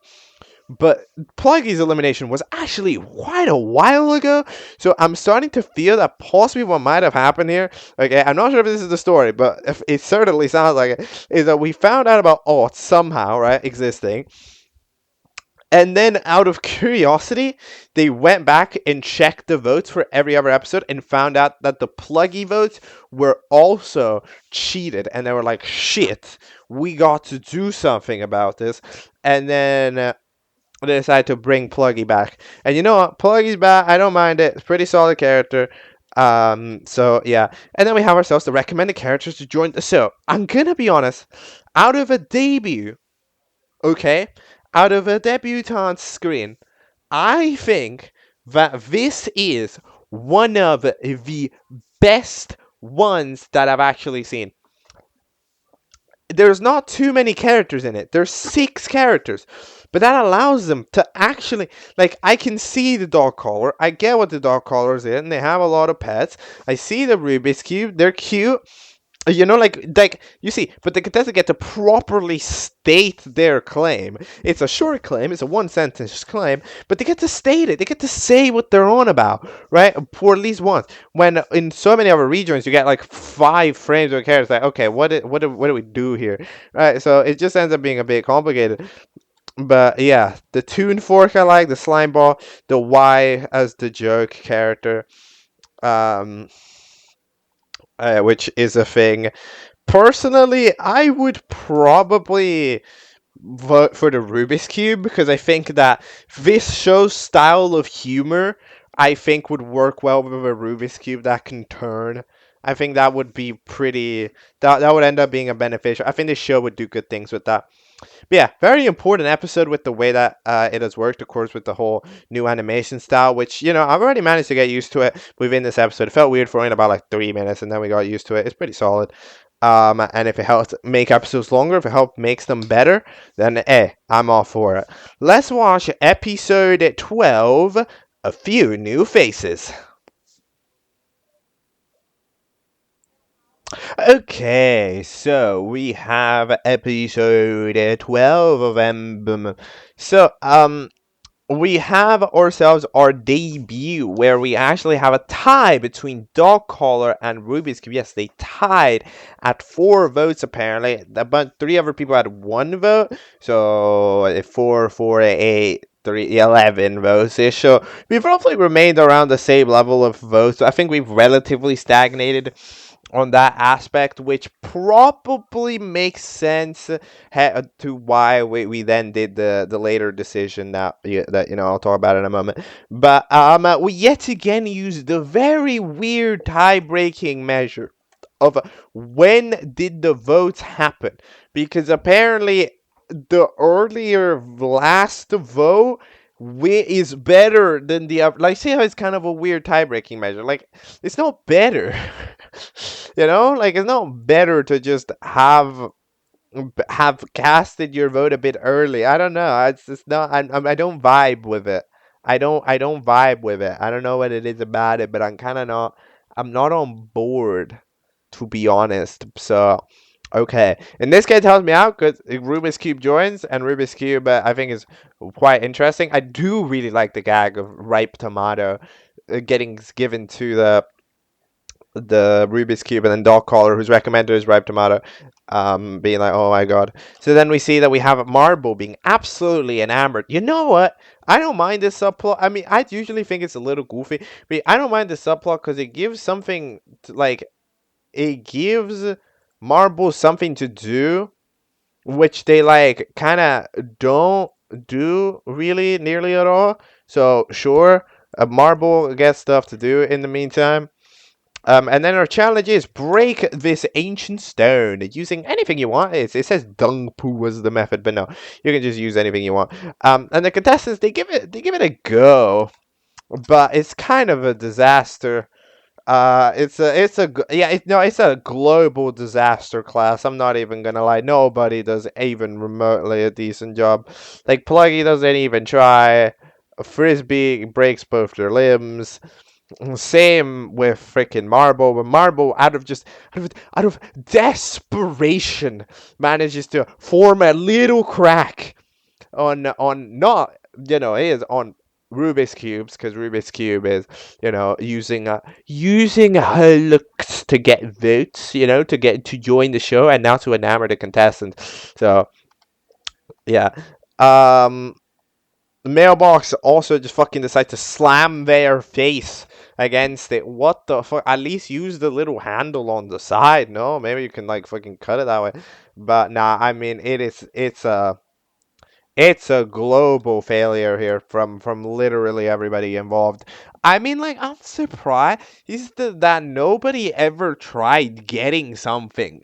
But Pluggy's elimination was actually quite a while ago, so I'm starting to feel that possibly what might have happened here, okay, I'm not sure if this is the story, but if it certainly sounds like it, is that we found out about Alt somehow, right, existing, and then out of curiosity, they went back and checked the votes for every other episode and found out that the Pluggy votes were also cheated, and they were like, shit, we got to do something about this, and then they decided to bring Pluggy back. And you know what? Pluggy's back. I don't mind it. It's a pretty solid character. So yeah. And then we have ourselves the recommended characters to join the show. I'm gonna be honest. Out of a debut, okay? Out of a debutante screen, I think that this is one of the best ones that I've actually seen. There's not too many characters in it. There's 6 characters. But that allows them to actually, like, I can see the dog collar. I get what the dog collar is in. They have a lot of pets. I see the Rubik's Cube. They're cute. You know, like you see, but the contestant get to properly state their claim. It's a short claim, it's a one sentence claim, but they get to state it. They get to say what they're on about, right? For at least once. When in so many other regions, you get like 5 frames of characters. Like, okay, what do we do here, right? So it just ends up being a bit complicated. But yeah, the Toon Fork I like, the Slime Ball, the Y as the joke character, um, which is a thing. Personally, I would probably vote for the Rubik's Cube because I think that this show's style of humor, I think, would work well with a Rubik's Cube that can turn. I think that would be pretty. That would end up being a beneficial. I think the show would do good things with that. But yeah, very important episode with the way that it has worked, of course, with the whole new animation style, which, I've already managed to get used to it within this episode. It felt weird for only about like 3 minutes, and then we got used to it. It's pretty solid. And if it helps make episodes longer, if it helps makes them better, then I'm all for it. Let's watch episode 12, A Few New Faces. Okay, so we have episode 12 of MBM. So, we have ourselves our debut where we actually have a tie between Dog Collar and Rubik's Cube. Yes, they tied at 4 votes apparently, but 3 other people had 1 vote. So 4, 4, 8, 3, 11 votes ish. So we've roughly remained around the same level of votes. I think we've relatively stagnated on that aspect, which probably makes sense to why we then did the later decision that I'll talk about in a moment. But we yet again used the very weird tie-breaking measure of when did the votes happen, because apparently the earlier last vote is better than the other. Like, see how it's kind of a weird tie-breaking measure. Like, it's not better. Like, it's not better to just have casted your vote a bit early. I don't know. It's just not. I don't vibe with it. I don't vibe with it. I don't know what it is about it, but I'm not on board, to be honest. So, okay. And this guy tells me out because Rubik's Cube joins, and Rubik's Cube I think is quite interesting. I do really like the gag of ripe tomato getting given to the Rubik's Cube, and then Dog Collar, who's recommended as ripe tomato, being like, oh my god. So then we see that we have Marble being absolutely enamored. You know what? I don't mind this subplot. I mean, I usually think it's a little goofy, but I don't mind the subplot because it gives something it gives Marble something to do, which they kind of don't do really nearly at all. So sure, Marble gets stuff to do in the meantime. And then our challenge is break this ancient stone using anything you want. It says dung poo was the method, but no, you can just use anything you want. And the contestants they give it a go, but it's kind of a disaster. It's a global disaster class. I'm not even gonna lie. Nobody does even remotely a decent job. Like Pluggy doesn't even try. Frisbee breaks both their limbs. Same with freaking Marble. But Marble, out of desperation, manages to form a little crack on not it is on Rubik's cubes, because Rubik's cube is using her looks to get votes, to join the show and now to enamor the contestants. So yeah, um, the mailbox also just fucking decide to slam their face against it. What the fuck? At least use the little handle on the side. No, maybe you can like fucking cut it that way. But nah, I mean it's a global failure here from literally everybody involved. I mean, like, I'm surprised that nobody ever tried getting something,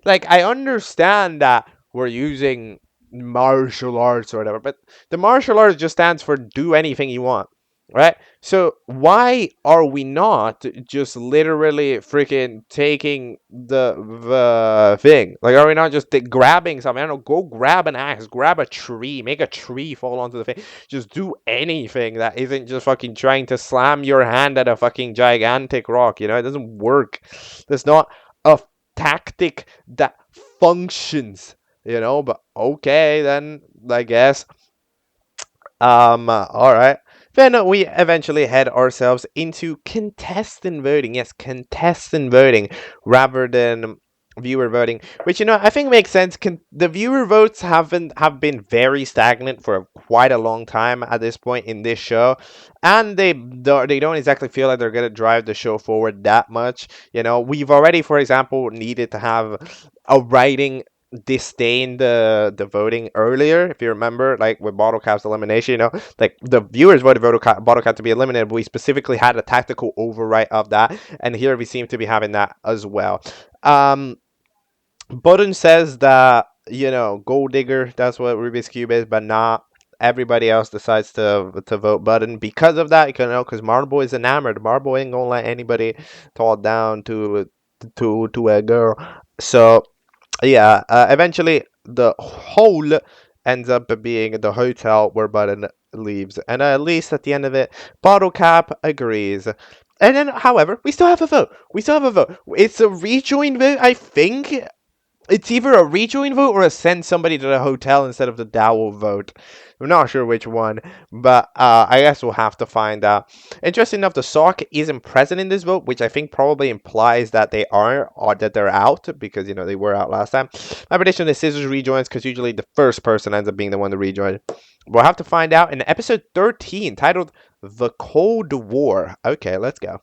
Like, I understand that we're using martial arts or whatever, but the martial arts just stands for do anything you want, right? So why are we not just literally freaking taking the thing? Like, are we not just grabbing something? I don't know, go grab an axe, grab a tree, make a tree fall onto the thing. Just do anything that isn't just fucking trying to slam your hand at a fucking gigantic rock, It doesn't work. That's not a tactic that functions, but okay, then I guess. All right. Then we eventually head ourselves into contestant voting. Yes, contestant voting rather than viewer voting, which I think makes sense. The viewer votes have been very stagnant for quite a long time at this point in this show, and they don't exactly feel like they're gonna drive the show forward that much. We've already, for example, needed to have a writing disdain the voting earlier, if you remember, like with Bottle Cap's elimination, like the viewers voted Bottle Cap to be eliminated, but we specifically had a tactical overwrite of that, and here we seem to be having that as well. Button says that, Gold Digger, that's what Rubik's Cube is, but not everybody else decides to vote Button because of that, because Marble is enamored. Marble ain't gonna let anybody talk down to a girl. So yeah, eventually the hole ends up being the hotel where Button leaves, and at least at the end of it, Bottle Cap agrees. And then, however, we still have a vote. It's a rejoin vote, I think. It's either a rejoin vote or a send somebody to the hotel instead of the Dowel vote. I'm not sure which one, but I guess we'll have to find out. Interesting enough, the sock isn't present in this vote, which I think probably implies that they are, or that they're out, because, they were out last time. My prediction is Scissors rejoins, because usually the first person ends up being the one to rejoin. We'll have to find out in episode 13, titled The Cold War. Okay, let's go.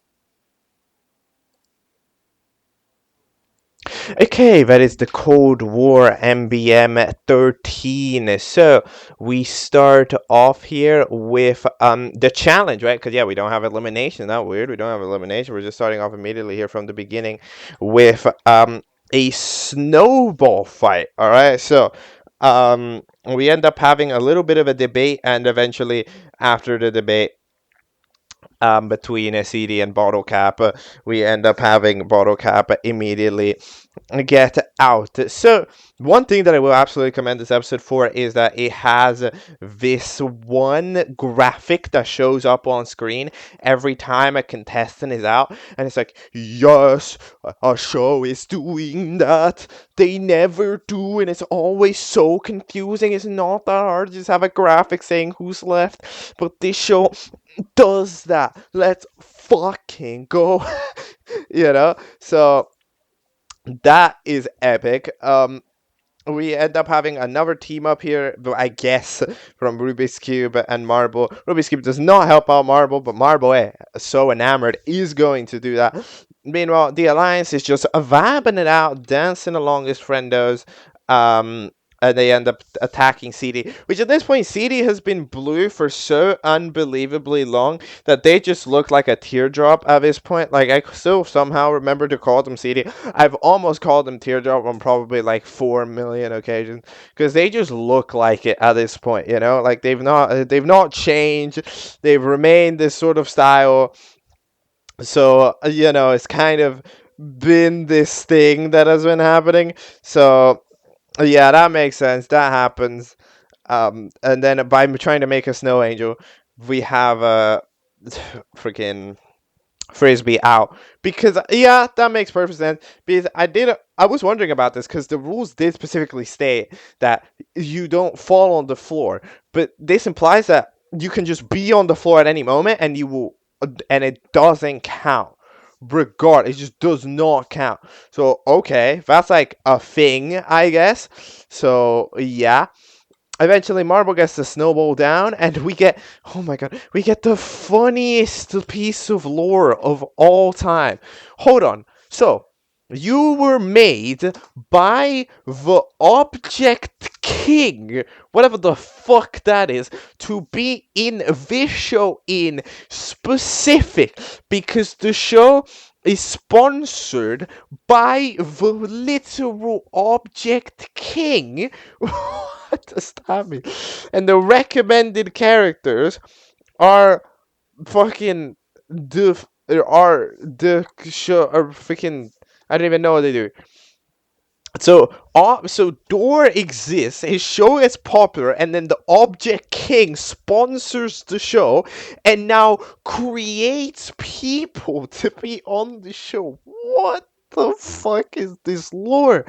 Okay, that is the Cold War MBM 13. So we start off here with the challenge, right? Because we don't have elimination. Not weird. We don't have elimination. We're just starting off immediately here from the beginning with a snowball fight. All right, so we end up having a little bit of a debate, and eventually after the debate, between a CD and Bottle Cap, we end up having Bottle Cap immediately get out. So one thing that I will absolutely commend this episode for is that it has this one graphic that shows up on screen every time a contestant is out, and it's like, yes, a show is doing that. They never do, and it's always so confusing. It's not that hard to just have a graphic saying who's left, but this show does that. Let's fucking go. So that is epic. We end up having another team up here, I guess, from Rubik's Cube and Marble. Rubik's Cube does not help out Marble, but Marble, so enamored, is going to do that. Meanwhile, the Alliance is just vibing it out, dancing along as friendos. and they end up attacking CD, which at this point CD has been blue for so unbelievably long that they just look like a teardrop at this point. Like, I still somehow remember to call them CD. I've almost called them teardrop on probably like 4 million occasions, because they just look like it at this point, you know? Like, they've not changed. They've remained this sort of style. So, it's kind of been this thing that has been happening. So yeah, that makes sense. That happens. And then by trying to make a snow angel, we have a freaking frisbee out, because yeah, that makes perfect sense. Because I was wondering about this, because the rules did specifically state that you don't fall on the floor, but this implies that you can just be on the floor at any moment, and and it doesn't count. It just does not count. So okay, that's like a thing, I guess. So yeah, eventually Marble gets the snowball down, and oh my god, we get the funniest piece of lore of all time. Hold on. So, you were made by the Object King, whatever the fuck that is, to be in this show in specific, because the show is sponsored by the literal Object King. What does that mean? And the recommended characters are fucking show are freaking, I don't even know what they do. So Door exists, his show is popular, and then the Object King sponsors the show, and now creates people to be on the show. What the fuck is this lore?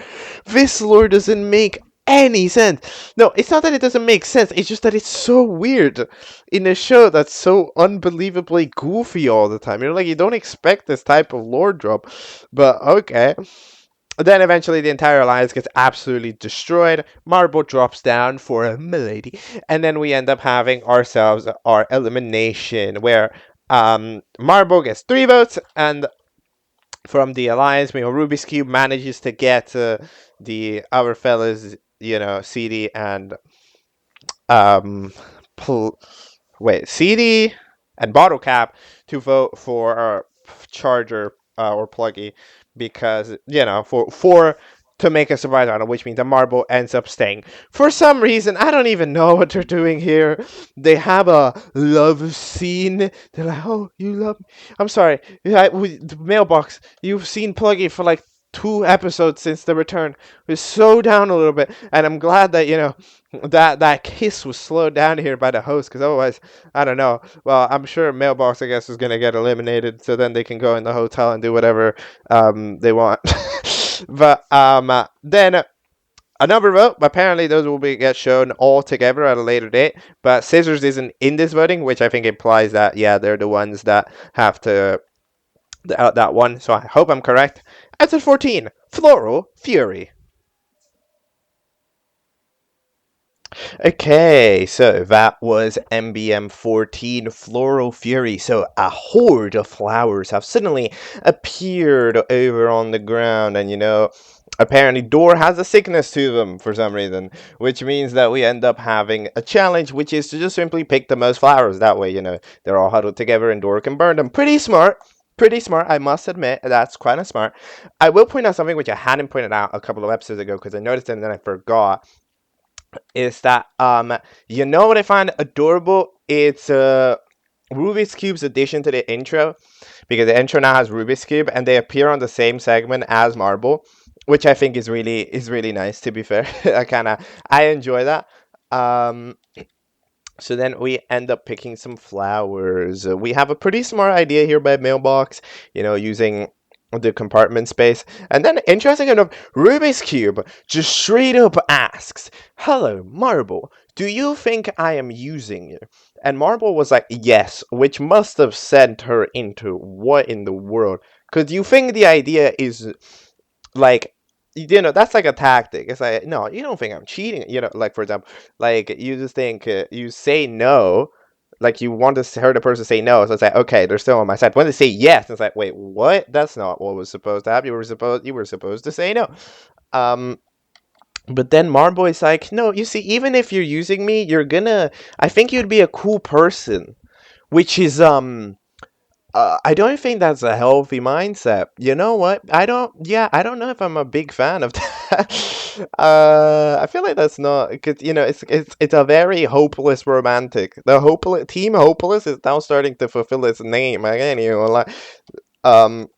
This lore doesn't make any sense. No, it's not that it doesn't make sense, it's just that it's so weird in a show that's so unbelievably goofy all the time. Like, you don't expect this type of lore drop, but okay. Then eventually the entire alliance gets absolutely destroyed. Marble drops down for a milady. And then we end up having ourselves our elimination, where Marble gets 3 votes, and from the alliance, Rubik's Cube manages to get the other fellas, CD and um, CD and Bottle Cap to vote for Charger or Pluggy, because for to make a surprise round, which means the Marble ends up staying. For some reason, I don't even know what they're doing here. They have a love scene. They're like, "Oh, you love me." I'm sorry. The mailbox. You've seen Pluggy for like 2 episodes since the return. We're so down a little bit, and I'm glad that that kiss was slowed down here by the host, because otherwise, I don't know. Well, I'm sure Mailbox, I guess, is gonna get eliminated, so then they can go in the hotel and do whatever they want. But then another vote. Apparently, those will get shown all together at a later date. But Scissors isn't in this voting, which I think implies that they're the ones that have to that one. So I hope I'm correct. Episode 14, Floral Fury. Okay, so that was MBM 14, Floral Fury. So a horde of flowers have suddenly appeared over on the ground, and apparently Door has a sickness to them for some reason, which means that we end up having a challenge, which is to just simply pick the most flowers. That way, they're all huddled together and Door can burn them. Pretty smart. Pretty smart, I must admit. That's quite smart. I will point out something which I hadn't pointed out a couple of episodes ago, because I noticed it and then I forgot. Is that what I find adorable? It's Rubik's Cube's addition to the intro, because the intro now has Rubik's Cube and they appear on the same segment as Marble, which I think is really nice, to be fair. I enjoy that. So then we end up picking some flowers. We have a pretty smart idea here by Mailbox, using the compartment space. And then, interesting enough, Rubik's Cube just straight up asks, "Hello, Marble, do you think I am using you?" And Marble was like, "Yes," which must have sent her into what in the world? Because you think the idea is, like, that's like a tactic. It's like, no, you don't think I'm cheating. Like, for example, like, you just think, you say no, like, you want to hear the person say no, so it's like, okay, they're still on my side. When they say yes, it's like, wait, what? That's not what was supposed to happen. You were supposed to say no. But then Marble is like, no, you see, even if you're using me, I think you'd be a cool person, which is I don't think that's a healthy mindset. You know what? I don't know if I'm a big fan of that. I feel like that's not, because, it's a very hopeless romantic. The hopeless team hopeless is now starting to fulfill its name. Again, like, um,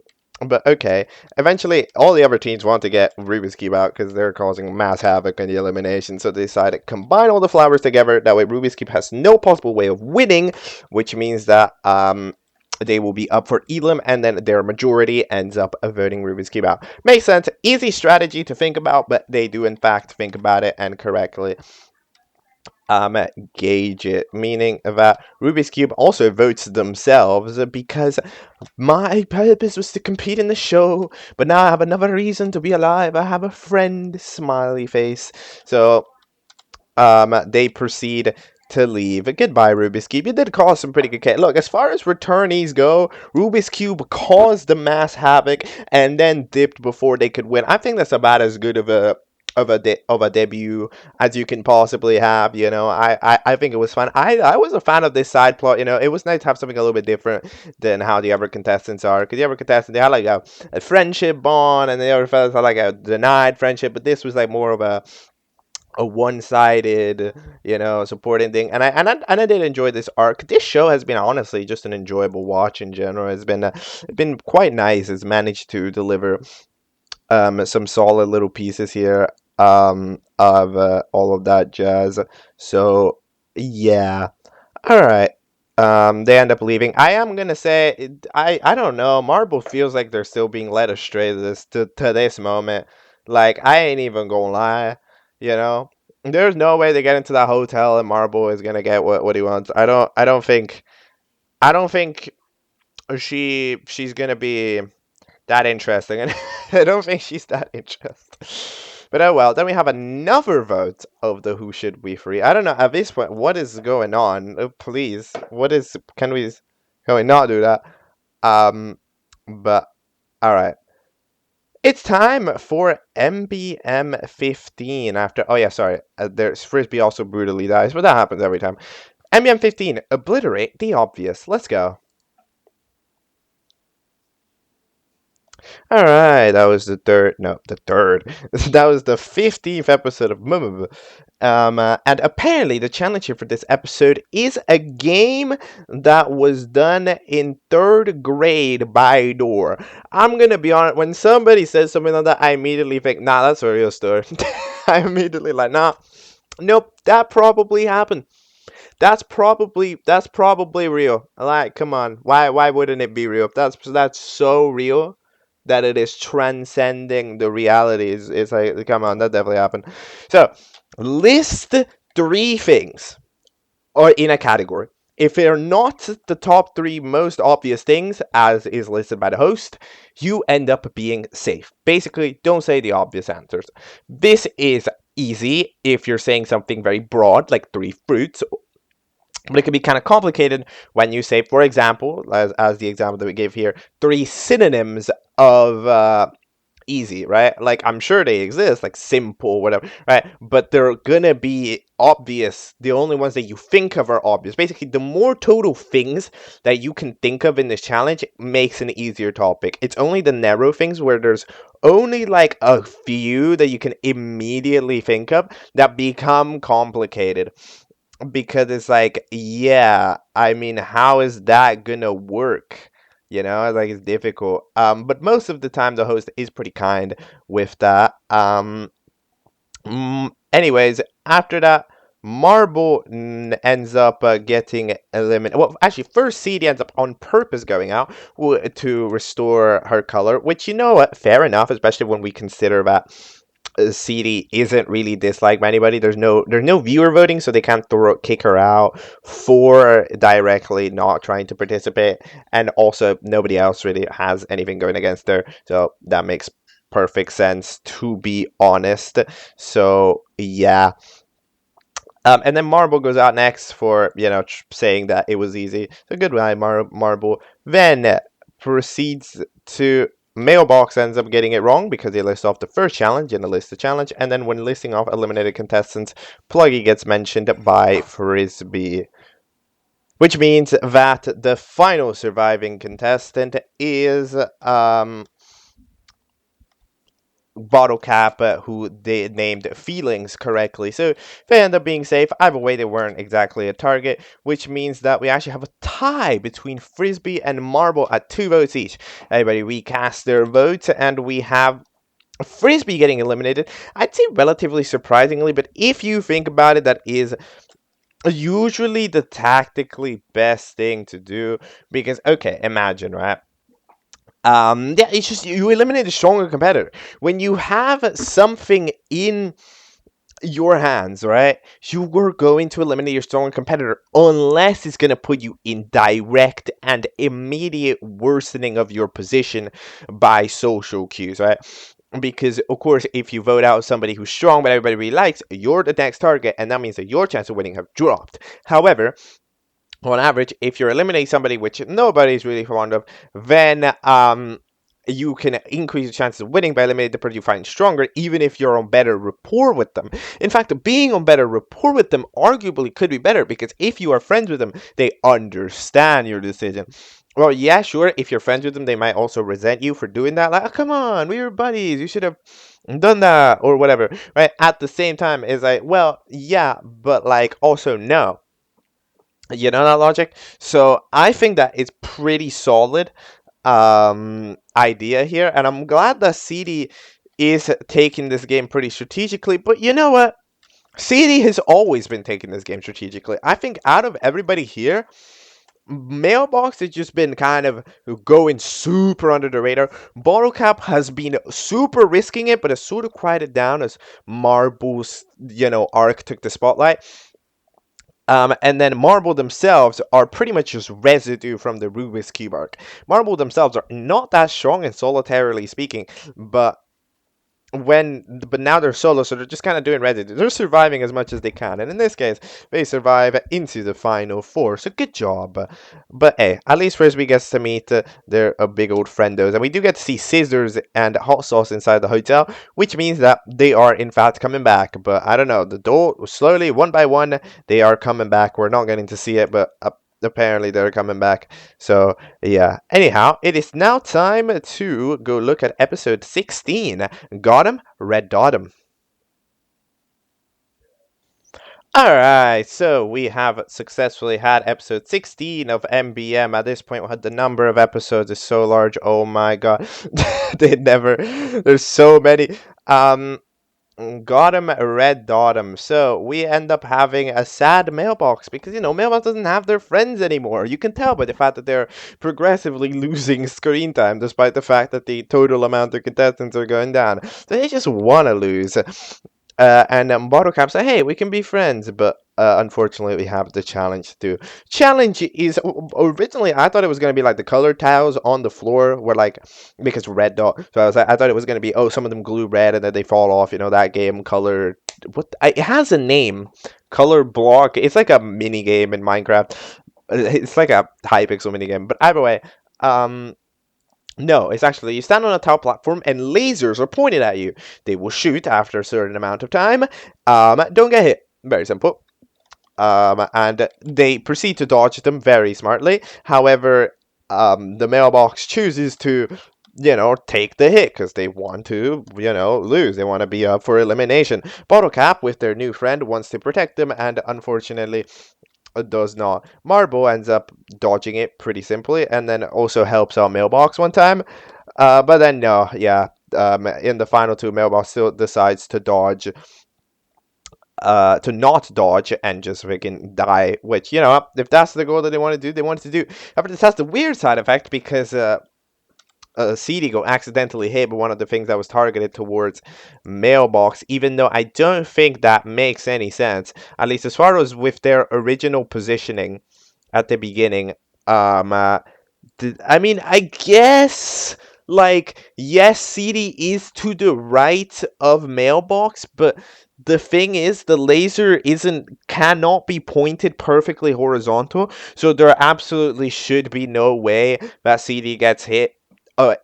but okay. Eventually, all the other teams want to get Rubik's Cube out because they're causing mass havoc in the elimination. So they decide to combine all the flowers together. That way, Rubik's Cube has no possible way of winning, which means that they will be up for Elam, and then their majority ends up voting Rubik's Cube out. Makes sense. Easy strategy to think about, but they do in fact think about it and correctly gauge it, meaning that Rubik's Cube also votes themselves because my purpose was to compete in the show, but now I have another reason to be alive. I have a friend, smiley face. So they proceed to leave. Goodbye, Rubik's Cube. You did cause some pretty good chaos. Look, as far as returnees go, Rubik's Cube caused the mass havoc and then dipped before they could win. I think that's about as good of a debut as you can possibly have. I think it was fun. I was a fan of this side plot. It was nice to have something a little bit different than how the other contestants are. Because the other contestants, they had like a friendship bond, and the other fellas had like a denied friendship. But this was like more of a one-sided, supporting thing. And I did enjoy this arc. This show has been honestly just an enjoyable watch in general. It's been quite nice. It's managed to deliver some solid little pieces here of all of that jazz. So yeah, all right. They end up leaving. I am gonna say I don't know. Marble feels like they're still being led astray to this moment. Like, I ain't even gonna lie. You know, there's no way they get into that hotel and Marble is gonna get what he wants. I don't think she's gonna be that interesting, and I don't think she's that interesting. But oh well. Then we have another vote of the who should we free. I don't know at this point what is going on. Please, what is? Can we not do that? Um, but all right. It's time for MBM 15 after. Oh, yeah, sorry. There's Frisbee also brutally dies, but that happens every time. MBM 15, obliterate the obvious. Let's go. All right, that was the third. No, the third. That was the 15th episode of MBMB. And apparently the challenge here for this episode is a game that was done in third grade by door. I'm gonna be honest. When somebody says something like that, I immediately think, nah, that's a real story. I immediately like, nah, nope, that probably happened. That's probably real. Like, come on, why wouldn't it be real? That's so real that it is transcending the realities. It's like, come on, that definitely happened. So, list three things or in a category. If they're not the top three most obvious things, as is listed by the host, you end up being safe. Basically, don't say the obvious answers. This is easy if you're saying something very broad, like three fruits, but it can be kind of complicated when you say, for example, as the example that we gave here, three synonyms of easy, right? Like, I'm sure they exist, like simple, whatever, right? But they're gonna be obvious. The only ones that you think of are obvious. Basically, the more total things that you can think of in this challenge makes an easier topic. It's only the narrow things where there's only like a few that you can immediately think of that become complicated. Because it's like, yeah, I mean, how is that gonna work? Like, it's difficult. But most of the time the host is pretty kind with that. Anyways, after that, Marble ends up getting eliminated. Well, actually, first CD ends up on purpose going out to restore her color, which, what, fair enough, especially when we consider that CD isn't really disliked by anybody. There's no viewer voting, so they can't kick her out for directly not trying to participate, and also nobody else really has anything going against her. So that makes perfect sense, to be honest. So yeah. And then Marble goes out next for saying that it was easy. So goodbye, Marble. Then proceeds to Mailbox ends up getting it wrong because they list off the first challenge in the list of challenge, and then when listing off eliminated contestants, Pluggy gets mentioned by Frisbee. Which means that the final surviving contestant is Bottle Cap, who they named Feelings correctly. So they end up being safe. Either way, they weren't exactly a target, which means that we actually have a tie between Frisbee and Marble at 2 votes each. Everybody recast their votes, and we have Frisbee getting eliminated. I'd say relatively surprisingly, but if you think about it, that is usually the tactically best thing to do, because okay, imagine, right? Yeah, it's just you eliminate a stronger competitor when you have something in your hands, right? You were going to eliminate your stronger competitor unless it's going to put you in direct and immediate worsening of your position by social cues, right? Because of course, if you vote out somebody who's strong but everybody really likes, you're the next target, and that means that your chance of winning have dropped. However, on average, if you eliminate somebody which nobody's really fond of, then you can increase your chances of winning by eliminating the person you find stronger, even if you're on better rapport with them. In fact, being on better rapport with them arguably could be better, because if you are friends with them, they understand your decision. Well, yeah, sure, if you're friends with them, they might also resent you for doing that. Like, oh, come on, we were buddies, you should have done that, or whatever, right? At the same time, it's like, well, yeah, but like, also, no. You know that logic? So I think that it's pretty solid idea here, and I'm glad that CD is taking this game pretty strategically. But you know what? CD has always been taking this game strategically. I think out of everybody here, Mailbox has just been kind of going super under the radar. Bottlecap has been super risking it, but has sort of quieted down as Marble's, arc took the spotlight. And then Marble themselves are pretty much just residue from the Rubik's Cube arc. Marble themselves are not that strong in solitarily speaking, but now they're solo, so they're just kind of doing residue. They're surviving as much as they can, and in this case, they survive into the final four. So good job. But hey, at least Frisbee gets to meet their big old friendos, and we do get to see Scissors and Hot Sauce inside the hotel, which means that they are in fact coming back. But I don't know, the door slowly, one by one, they are coming back. We're not getting to see it, but apparently they're coming back. So yeah, anyhow, it is now time to go look at episode 16. Got him? Red dot him. Alright, so we have successfully had episode 16 of MBM. At this point, the number of episodes is so large, oh my god. There's so many. Got him, red dot him. So we end up having a sad mailbox because, mailbox doesn't have their friends anymore. You can tell by the fact that they're progressively losing screen time, despite the fact that the total amount of contestants are going down. So they just want to lose. And Bottlecap said, hey, we can be friends, but unfortunately we have the challenge too. Challenge is, originally I thought it was going to be like the color tiles on the floor were like, because red dot, so I thought it was going to be, some of them glue red and then they fall off, that game, color, it has a name, color block. It's like a mini game in Minecraft. It's like a Hypixel mini game, but either way, no, it's actually you stand on a tile platform and lasers are pointed at you. They will shoot after a certain amount of time. Don't get hit. Very simple. And they proceed to dodge them very smartly. However, the mailbox chooses to, take the hit because they want to, lose. They want to be up for elimination. Bottlecap, with their new friend, wants to protect them, and unfortunately, does not. Marble ends up dodging it pretty simply, and then also helps out Mailbox one time. But then no, yeah. In the final two, Mailbox still decides to dodge. To not dodge and just freaking die, which, if that's the goal that they want to do, they want to do. However, this has the weird side effect because CD go accidentally hit one of the things that was targeted towards Mailbox, even though I don't think that makes any sense, at least as far as with their original positioning at the beginning. I mean, I guess, like, yes, CD is to the right of Mailbox, but the thing is, the laser cannot be pointed perfectly horizontal, so there absolutely should be no way that CD gets hit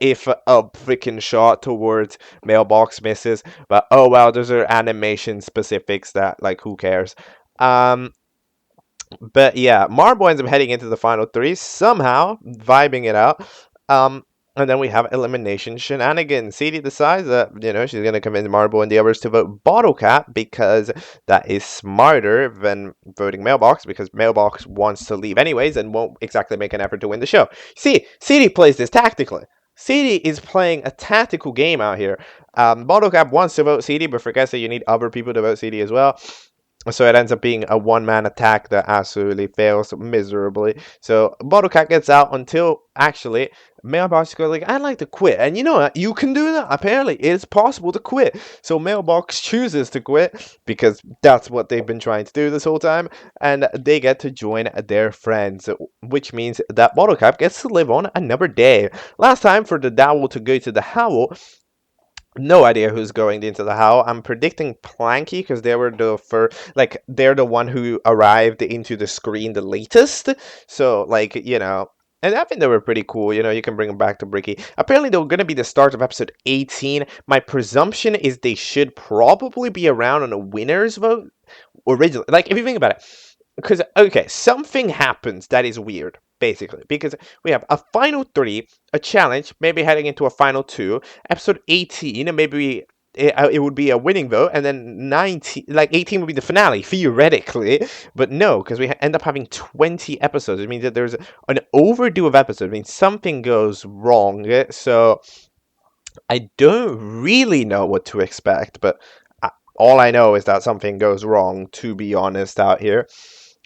if a freaking shot towards mailbox misses. But oh well, those are animation specifics that, like, who cares? Um, but yeah, Marble ends up heading into the final three somehow, vibing it out. Um, and then we have elimination shenanigans. CD decides that, she's gonna convince Marble and the others to vote Bottle Cap because that is smarter than voting Mailbox, because Mailbox wants to leave anyways and won't exactly make an effort to win the show. See, CD plays this tactically. CD is playing a tactical game out here. Bottle Cap wants to vote CD, but forgets that you need other people to vote CD as well. So it ends up being a one-man attack that absolutely fails miserably. So Bottlecat gets out until, actually, Mailbox goes like, I'd like to quit. And you know what? You can do that. Apparently, it's possible to quit. So Mailbox chooses to quit because that's what they've been trying to do this whole time. And they get to join their friends, which means that Bottlecap gets to live on another day. Last time for the Dowel to go to the Howl, no idea who's going into the Howl. I'm predicting Planky because they were the first, like, they're the one who arrived into the screen the latest. So, like, and I think they were pretty cool. You can bring them back to Bricky. Apparently, they were going to be the start of episode 18. My presumption is they should probably be around on a winner's vote originally. Like, if you think about it, because, okay, something happens that is weird, basically, because we have a final 3, a challenge, maybe heading into a final 2, episode 18, and maybe it would be a winning vote, and then 19, like 18 would be the finale, theoretically, but no, because we end up having 20 episodes. It means that there's an overdue of episodes. It means something goes wrong, so I don't really know what to expect, but all I know is that something goes wrong, to be honest, out here.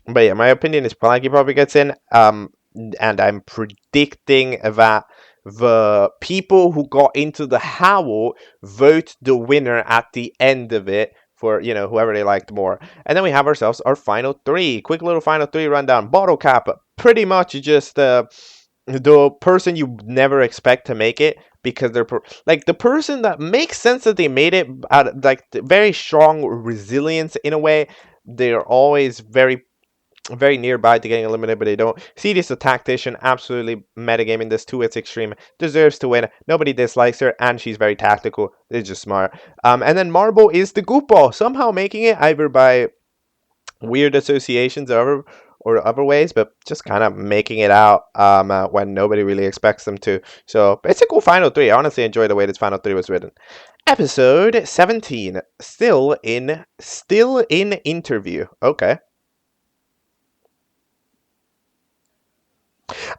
But yeah, my opinion is Palanki probably gets in. And I'm predicting that the people who got into the Howl vote the winner at the end of it for, whoever they liked more. And then we have ourselves our final 3. Quick little final 3 rundown. Bottle Cap, pretty much just the person you never expect to make it, because they're like the person that makes sense that they made it out, like, very strong resilience in a way. They're always very nearby to getting eliminated, but they don't. CD is a tactician, absolutely metagaming this to its extreme, deserves to win. Nobody dislikes her, and she's very tactical. It's just smart. And then Marble is the goofball, somehow making it either by weird associations or other ways, but just kind of making it out when nobody really expects them to. So it's a cool final 3. I honestly enjoy the way this final 3 was written. Episode 17, still in interview. Okay.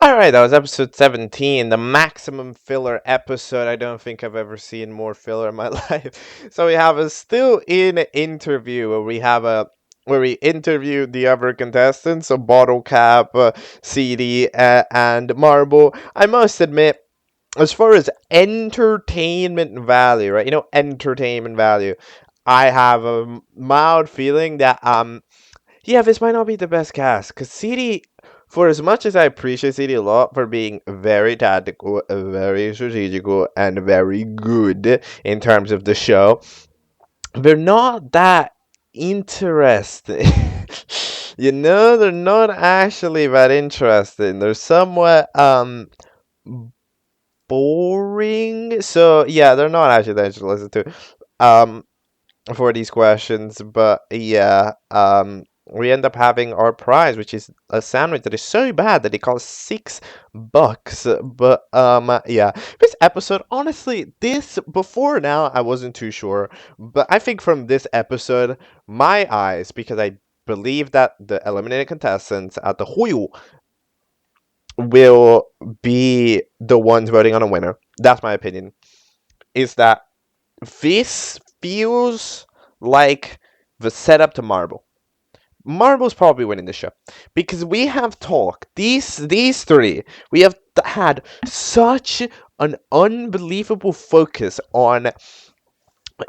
Alright, that was episode 17, the maximum filler episode. I don't think I've ever seen more filler in my life. So we have a still in interview where we interview the other contestants, so Bottle Cap, CD, and Marble. I must admit, as far as entertainment value, right? Entertainment value. I have a mild feeling that yeah, this might not be the best cast, because CD, for as much as I appreciate CD a lot for being very tactical, very strategical, and very good in terms of the show, they're not that interesting. They're not actually that interesting. They're somewhat boring. So yeah, they're not actually that interesting to listen to. For these questions, but yeah, we end up having our prize, which is a sandwich that is so bad that it costs $6. But yeah, this episode, honestly, before now I wasn't too sure, but I think from this episode, my eyes, because I believe that the eliminated contestants at the Huyu will be the ones voting on a winner. That's my opinion. Is that this feels like the setup to Marble. Marble's probably winning the show because we have talked these 3. We have had such an unbelievable focus on,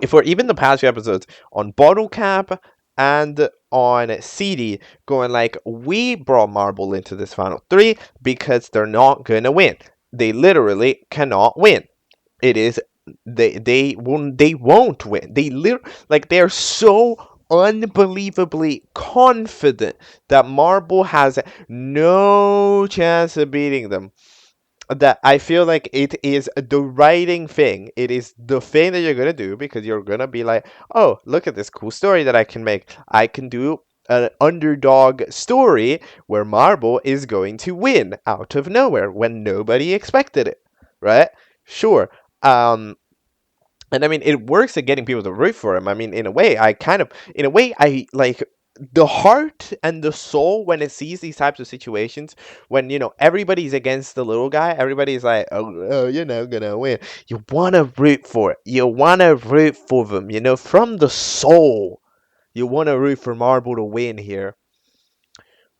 for even the past few episodes, on Bottle Cap and on CD, going like, we brought Marble into this final 3 because they're not gonna win. They literally cannot win. It is they won't win. They're so unbelievably confident that Marble has no chance of beating them that I feel like it is the writing thing. It is the thing that you're gonna do because you're gonna be like, oh, look at this cool story that I can make. I can do an underdog story where Marble is going to win out of nowhere when nobody expected it, right? Sure. And I mean, it works at getting people to root for him. I mean, in a way, I like the heart and the soul when it sees these types of situations, when, everybody's against the little guy, everybody's like, oh, you're not gonna win. You want to root for it. You want to root for them, from the soul. You want to root for Marble to win here.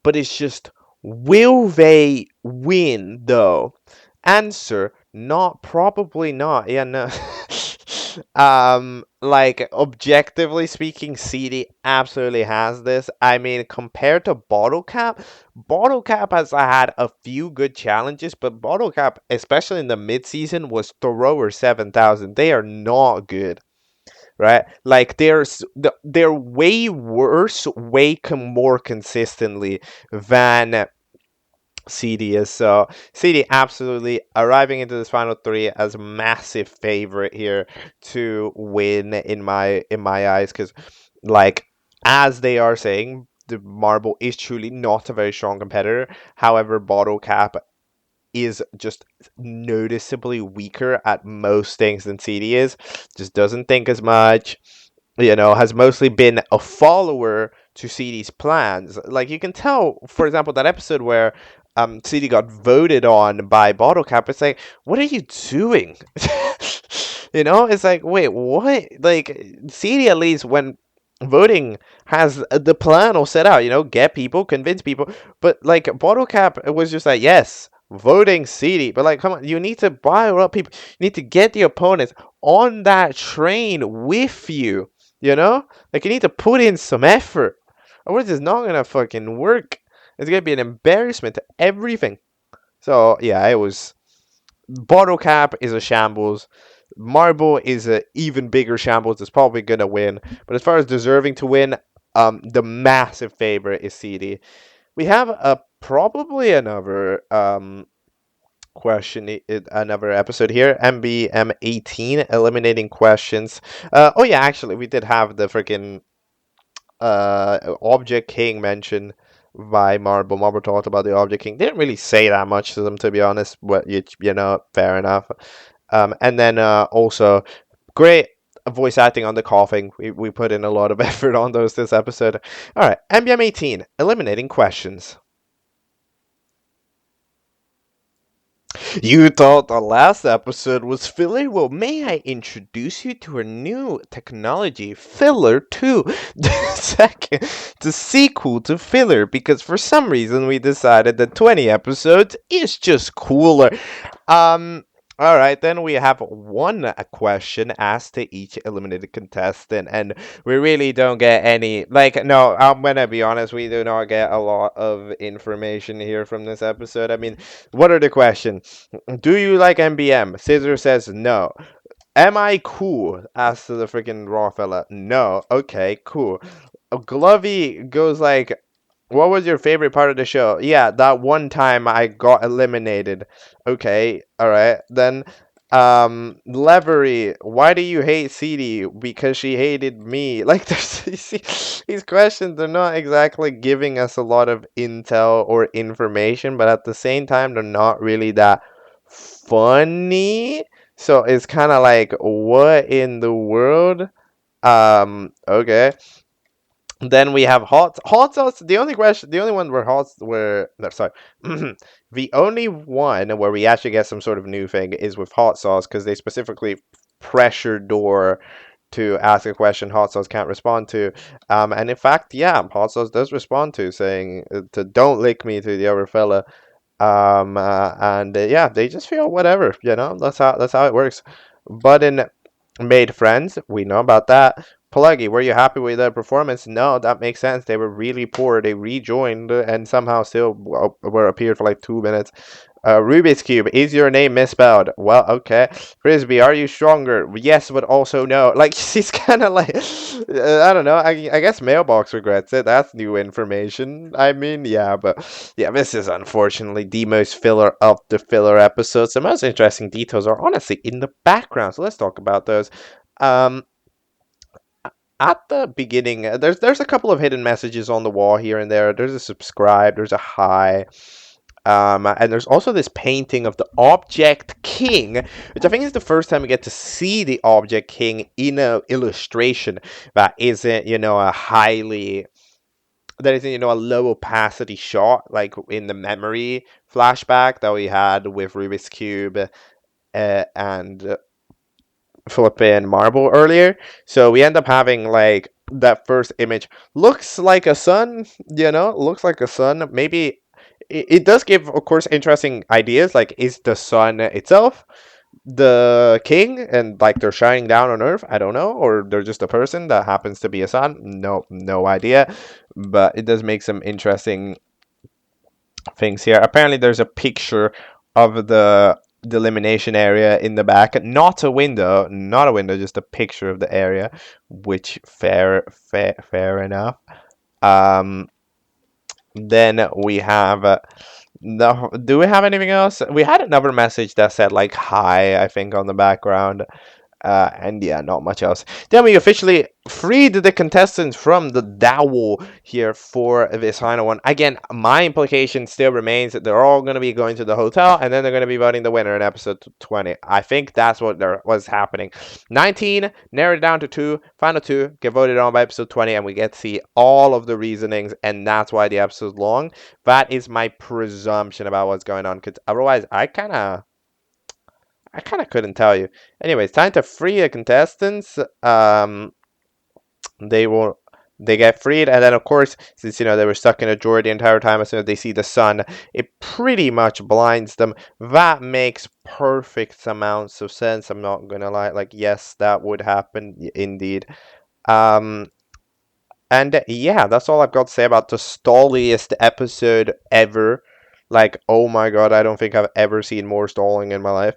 But it's just, will they win, though? Answer, not, probably not. Yeah, no. Like, objectively speaking, CD absolutely has this. I mean, compared to Bottle Cap has had a few good challenges, but Bottle Cap, especially in the mid-season, was thrower 7,000. They are not good, right? Like, they're way worse, more consistently than CD is. So CD absolutely arriving into this final three as a massive favorite here to win in my eyes, because, like, as they are saying, the Marble is truly not a very strong competitor. However, Bottle Cap is just noticeably weaker at most things than CD is. Just doesn't think as much, has mostly been a follower to CD's plans. Like, you can tell, for example, that episode where CD got voted on by Bottle Cap. It's like, what are you doing? It's like, wait, what? Like, CD, at least when voting, has the plan all set out, get people, convince people. But, like, Bottle Cap was just like, yes, voting CD. But, like, come on, you need to buy up people. You need to get the opponents on that train with you. Like, you need to put in some effort. Otherwise, it's not gonna fucking work. It's gonna be an embarrassment to everything. So yeah, it was. Bottle Cap is a shambles. Marble is a even bigger shambles. It's probably gonna win. But as far as deserving to win, the massive favorite is CD. We have probably another question, another episode here. MBM 18 eliminating questions. Oh yeah, actually, we did have the freaking Object King mentioned by Marble. Marble talked about the Object King. Didn't really say that much to them, to be honest. But fair enough. And then also great voice acting on the coughing. We put in a lot of effort on those this episode. All right, MBM 18 eliminating questions. You thought the last episode was filler? Well, may I introduce you to a new technology, Filler 2. The sequel to Filler, because for some reason we decided that 20 episodes is just cooler. All right, then we have one question asked to each eliminated contestant, and we really don't get any. Like, no, I'm gonna be honest, we do not get a lot of information here from this episode. I mean, what are the questions? Do you like MBM? Scissor says no. Am I cool? Asks the freaking raw fella. No. Okay, cool. Glovey goes like, what was your favorite part of the show? Yeah, that one time I got eliminated. Okay, alright. Then, Levery, why do you hate CD? Because she hated me. Like, these questions are not exactly giving us a lot of intel or information, but at the same time, they're not really that funny. So it's kind of like, what in the world? Okay. Then we have hot sauce. The only one where no, sorry, the only one where we actually get some sort of new thing is with hot sauce, because they specifically pressure door to ask a question hot sauce can't respond to. And in fact, yeah, hot sauce does respond to, saying to don't lick me to the other fella. And yeah, they just feel whatever, that's how it works. Button made friends. We know about that. Pluggy, were you happy with their performance? No, that makes sense. They were really poor. They rejoined and somehow still were appeared for like 2 minutes. Rubik's Cube, is your name misspelled? Well, okay. Frisbee, are you stronger? Yes, but also no. Like, she's kind of like, I don't know. I guess Mailbox regrets it. That's new information. I mean, yeah, but yeah, this is unfortunately the most filler of the filler episodes. The most interesting details are honestly in the background. So let's talk about those. Um, at the beginning, there's a couple of hidden messages on the wall here and there. There's a subscribe, there's a hi. And there's also this painting of the Object King, which I think is the first time we get to see the Object King in a illustration that isn't, a low opacity shot like in the memory flashback that we had with Rubik's Cube and flipping marble earlier. So we end up having like that first image looks like a sun, looks like a sun. Maybe it does give, of course, interesting ideas. Like, is the sun itself the king and like they're shining down on Earth? I don't know. Or they're just a person that happens to be a sun? No idea. But it does make some interesting things here. Apparently, there's a picture of the delimitation area in the back. Not a window, just a picture of the area, which fair enough. Um, then we have no. Do we have anything else? We had another message that said like hi, I think, on the background. And yeah, not much else. Then we officially freed the contestants from the dowel here for this final one. Again, my implication still remains that they're all going to be going to the hotel, and then they're going to be voting the winner in episode 20. I think that's what there was happening. 19, narrowed down to 2, final 2, get voted on by episode 20, and we get to see all of the reasonings, and that's why the episode's long. That is my presumption about what's going on, because otherwise, I kind of couldn't tell you. Anyways, time to free the contestants. They will they get freed, and then of course, since they were stuck in a drawer the entire time, as soon as they see the sun, it pretty much blinds them. That makes perfect amounts of sense. I'm not gonna lie. Like, yes, that would happen indeed. Um, and yeah, that's all I've got to say about the stalliest episode ever. Like, oh my god, I don't think I've ever seen more stalling in my life.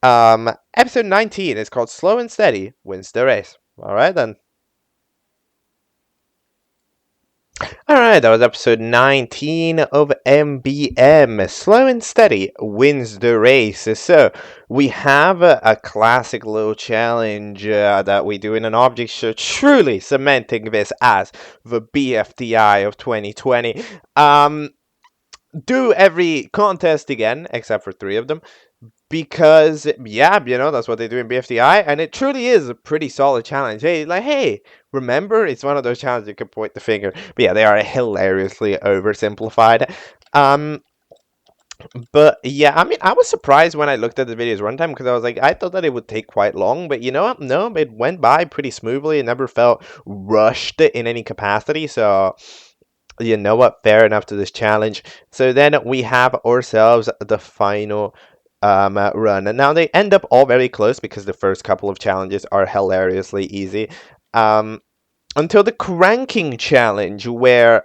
Episode 19 is called Slow and Steady Wins the Race. Alright then. Alright, that was episode 19 of MBM. Slow and Steady Wins the Race. So, we have a classic little challenge that we do in an object show, truly cementing this as the BFDI of 2020. Do every contest again, except for 3 of them. Because, yeah, that's what they do in BFDI, and it truly is a pretty solid challenge. Hey, remember, it's one of those challenges you can point the finger. But yeah, they are hilariously oversimplified. But yeah, I mean, I was surprised when I looked at the video's runtime, because I was like, I thought that it would take quite long, but you know what? No, it went by pretty smoothly. It never felt rushed in any capacity, so you know what? Fair enough to this challenge. So then we have ourselves the final run. And now they end up all very close because the first couple of challenges are hilariously easy. Until the cranking challenge, where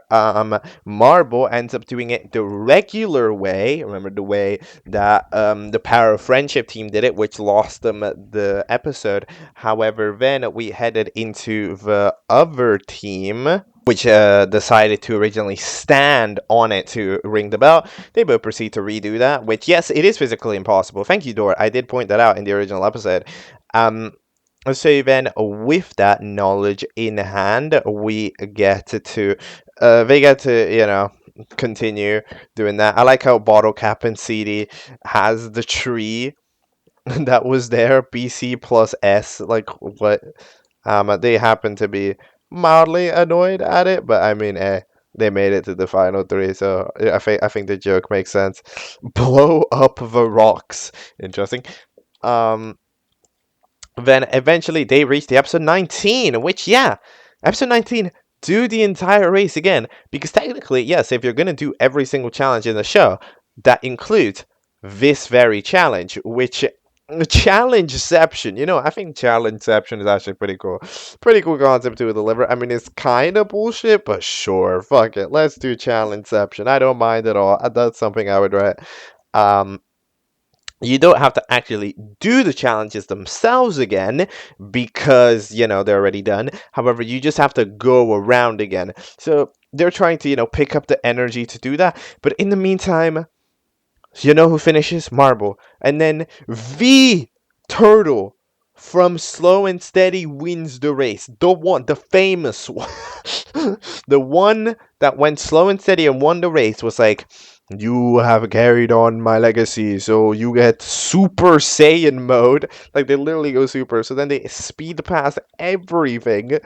Marble ends up doing it the regular way. Remember the way that the Power of Friendship team did it, which lost them the episode. However, then we headed into the other team, which decided to originally stand on it to ring the bell. They both proceed to redo that, which, yes, it is physically impossible. Thank you, Dor. I did point that out in the original episode. So then, with that knowledge in hand, we get to, they get to, continue doing that. I like how Bottle Cap and CD has the tree that was there, BC plus S, like, what? They happen to be mildly annoyed at it, but I mean, they made it to the final 3, so I think the joke makes sense. Blow up the rocks. Interesting. Then eventually they reach the episode 19, which, yeah, episode 19, do the entire race again, because technically, yes, if you're gonna do every single challenge in the show, that includes this very challenge, which Challengeception. I think Challengeception is actually pretty cool. Pretty cool concept to deliver. I mean, it's kind of bullshit, but sure, fuck it. Let's do Challengeception. I don't mind at all. That's something I would write. Um, you don't have to actually do the challenges themselves again because, they're already done. However, you just have to go around again. So they're trying to, pick up the energy to do that. But in the meantime, you know who finishes? Marble. And then V Turtle from Slow and Steady wins the race. The famous one. The one that went slow and steady and won the race was like, you have carried on my legacy, so you get Super Saiyan mode. Like, they literally go super. So then they speed past everything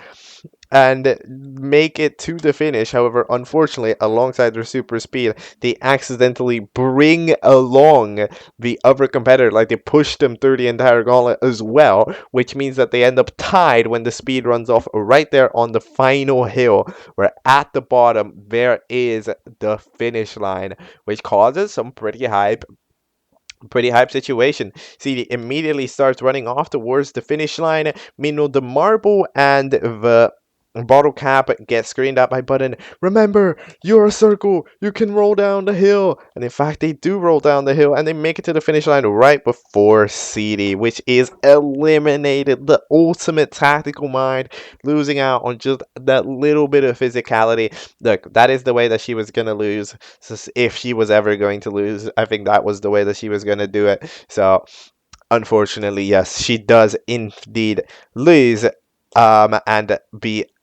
and make it to the finish. However, unfortunately, alongside their super speed, they accidentally bring along the other competitor. Like, they push them through the entire gauntlet as well, which means that they end up tied when the speed runs off right there on the final hill, where at the bottom there is the finish line, which causes some pretty hype situation. CD immediately starts running off towards the finish line. Meanwhile, the marble and the bottle cap gets screened out by Button. Remember, you're a circle. You can roll down the hill. And in fact, they do roll down the hill and they make it to the finish line right before CD, which is eliminated. The ultimate tactical mind, losing out on just that little bit of physicality. Look, that is the way that she was going to lose. So if she was ever going to lose, I think that was the way that she was going to do it. So unfortunately, yes, she does indeed lose and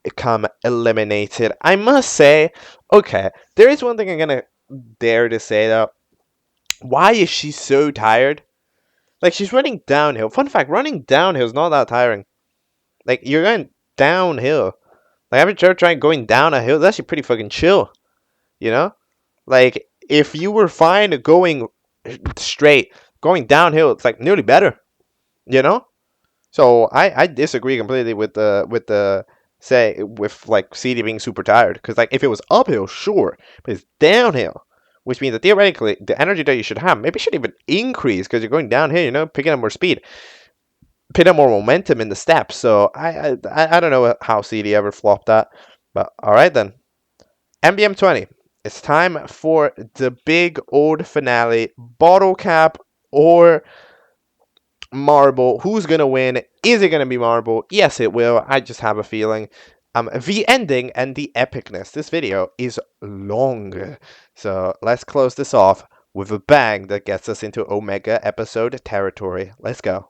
become eliminated. I must say, okay, there is one thing I'm going to dare to say though. Why is she so tired? Like, she's running downhill. Fun fact, running downhill is not that tiring. Like, you're going downhill. Like, I've been trying going down a hill. That's actually pretty fucking chill, you know? Like, if you were fine going straight, going downhill, it's like nearly better, you know? So I disagree completely with the say with like CD being super tired, because like if it was uphill, sure, but it's downhill, which means that theoretically the energy that you should have maybe should even increase because you're going downhill, picking up more speed, picking up more momentum in the steps. So I don't know how CD ever flopped that, but all right then. MBM 20. It's time for the big old finale. Bottle cap or marble. Who's gonna win? Is it gonna be marble? Yes, it will. I just have a feeling. The ending and the epicness. This video is long, so let's close this off with a bang that gets us into Omega episode territory. Let's go.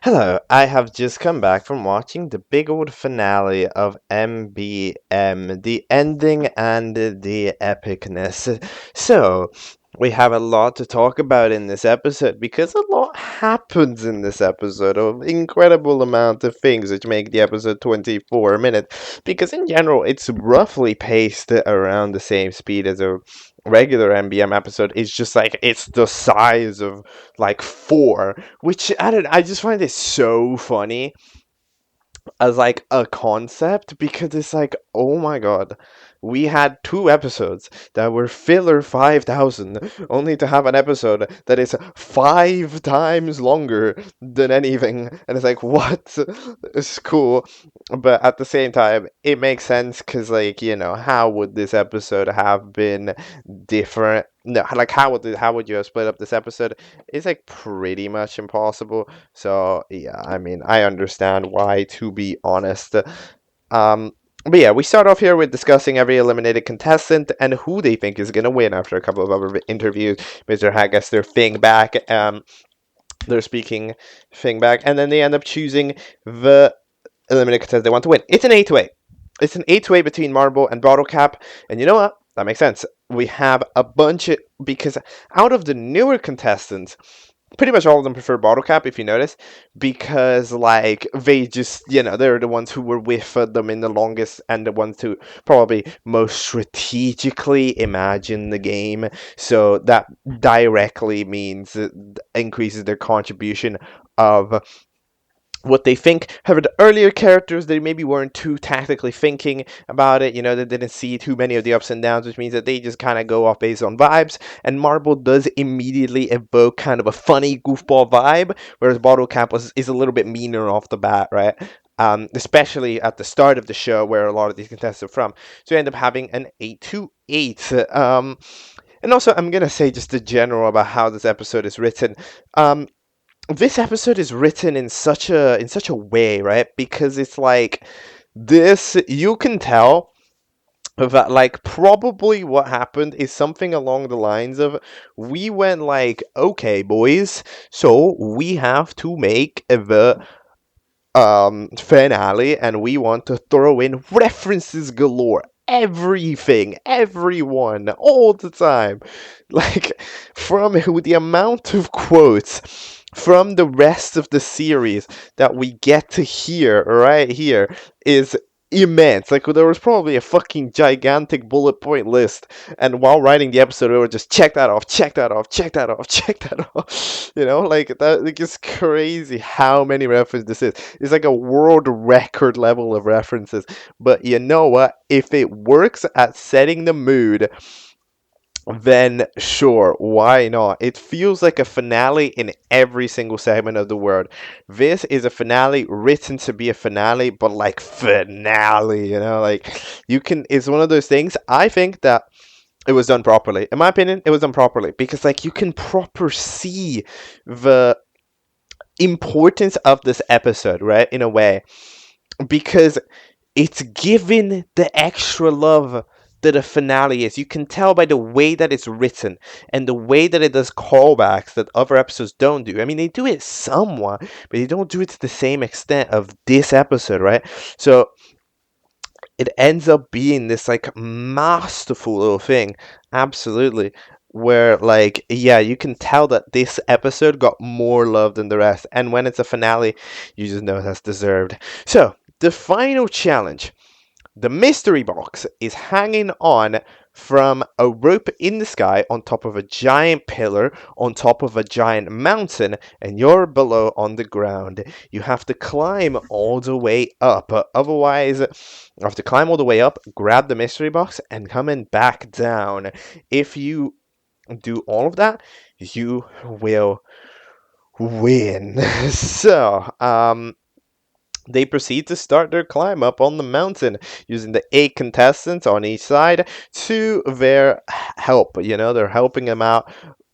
Hello, I have just come back from watching the big old finale of MBM, the ending and the epicness. So, we have a lot to talk about in this episode because a lot happens in this episode, an incredible amount of things which make the episode 24 minutes. Because in general, it's roughly paced around the same speed as a regular MBM episode. It's just like it's the size of like 4, which I just find it so funny as like a concept, because it's like, oh my god, we had 2 episodes that were filler 5,000 only to have an episode that is 5 times longer than anything, and it's like, what? It's cool, but at the same time it makes sense because, like, how would this episode have been different? No, like, how would you have split up this episode? It's like pretty much impossible. So yeah, I mean, I understand why, to be honest. But yeah, we start off here with discussing every eliminated contestant and who they think is gonna win after a couple of other interviews. Mr. Hat gets their thing back. They're speaking thing back, and then they end up choosing the eliminated contestant they want to win. It's an 8-way. It's an 8-way between Marble and Bottle Cap, and you know what? That makes sense. We have a bunch of, because out of the newer contestants, pretty much all of them prefer Bottle Cap, if you notice, because, like, they just, they're the ones who were with them in the longest and the ones who probably most strategically imagine the game. So that directly means it increases their contribution of what they think. However, the earlier characters, they maybe weren't too tactically thinking about it. They didn't see too many of the ups and downs, which means that they just kind of go off based on vibes. And Marble does immediately evoke kind of a funny goofball vibe, whereas Bottle Cap is a little bit meaner off the bat, right? Especially at the start of the show, where a lot of these contestants are from. So you end up having an 8-8. And also, I'm gonna say just the general about how this episode is written. This episode is written in such a way, right? Because it's like this, you can tell that like probably what happened is something along the lines of, we went like, okay boys, so we have to make the finale, and we want to throw in references galore, everything, everyone, all the time, like, from the amount of quotes from the rest of the series that we get to hear right here is immense. Like, there was probably a fucking gigantic bullet point list, and while writing the episode, we were just check that off, check that off, check that off, check that off. Like that. Like, it's crazy how many references this is. It's like a world record level of references. But you know what? If it works at setting the mood, then sure, why not? It feels like a finale in every single segment of the word. This is a finale written to be a finale, but like finale, like, it's one of those things. I think that it was done properly. In my opinion, it was done properly because, like, you can proper see the importance of this episode, right? In a way, because it's given the extra love that a finale is. You can tell by the way that it's written and the way that it does callbacks that other episodes don't do. I mean, they do it somewhat, but they don't do it to the same extent of this episode, right? So it ends up being this like masterful little thing, absolutely, where, like, yeah, you can tell that this episode got more love than the rest, and when it's a finale, you just know that's deserved. So the final challenge, the mystery box, is hanging on from a rope in the sky on top of a giant pillar, on top of a giant mountain, and you're below on the ground. You have to climb all the way up. Otherwise, you have to climb all the way up, grab the mystery box, and coming back down. If you do all of that, you will win. So, they proceed to start their climb up on the mountain using the 8 contestants on each side to their help. They're helping them out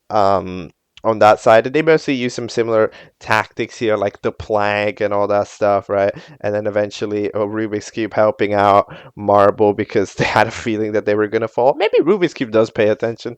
on that side. And they mostly use some similar tactics here, like the plank and all that stuff, right? And then eventually Rubik's Cube helping out Marble because they had a feeling that they were going to fall. Maybe Rubik's Cube does pay attention.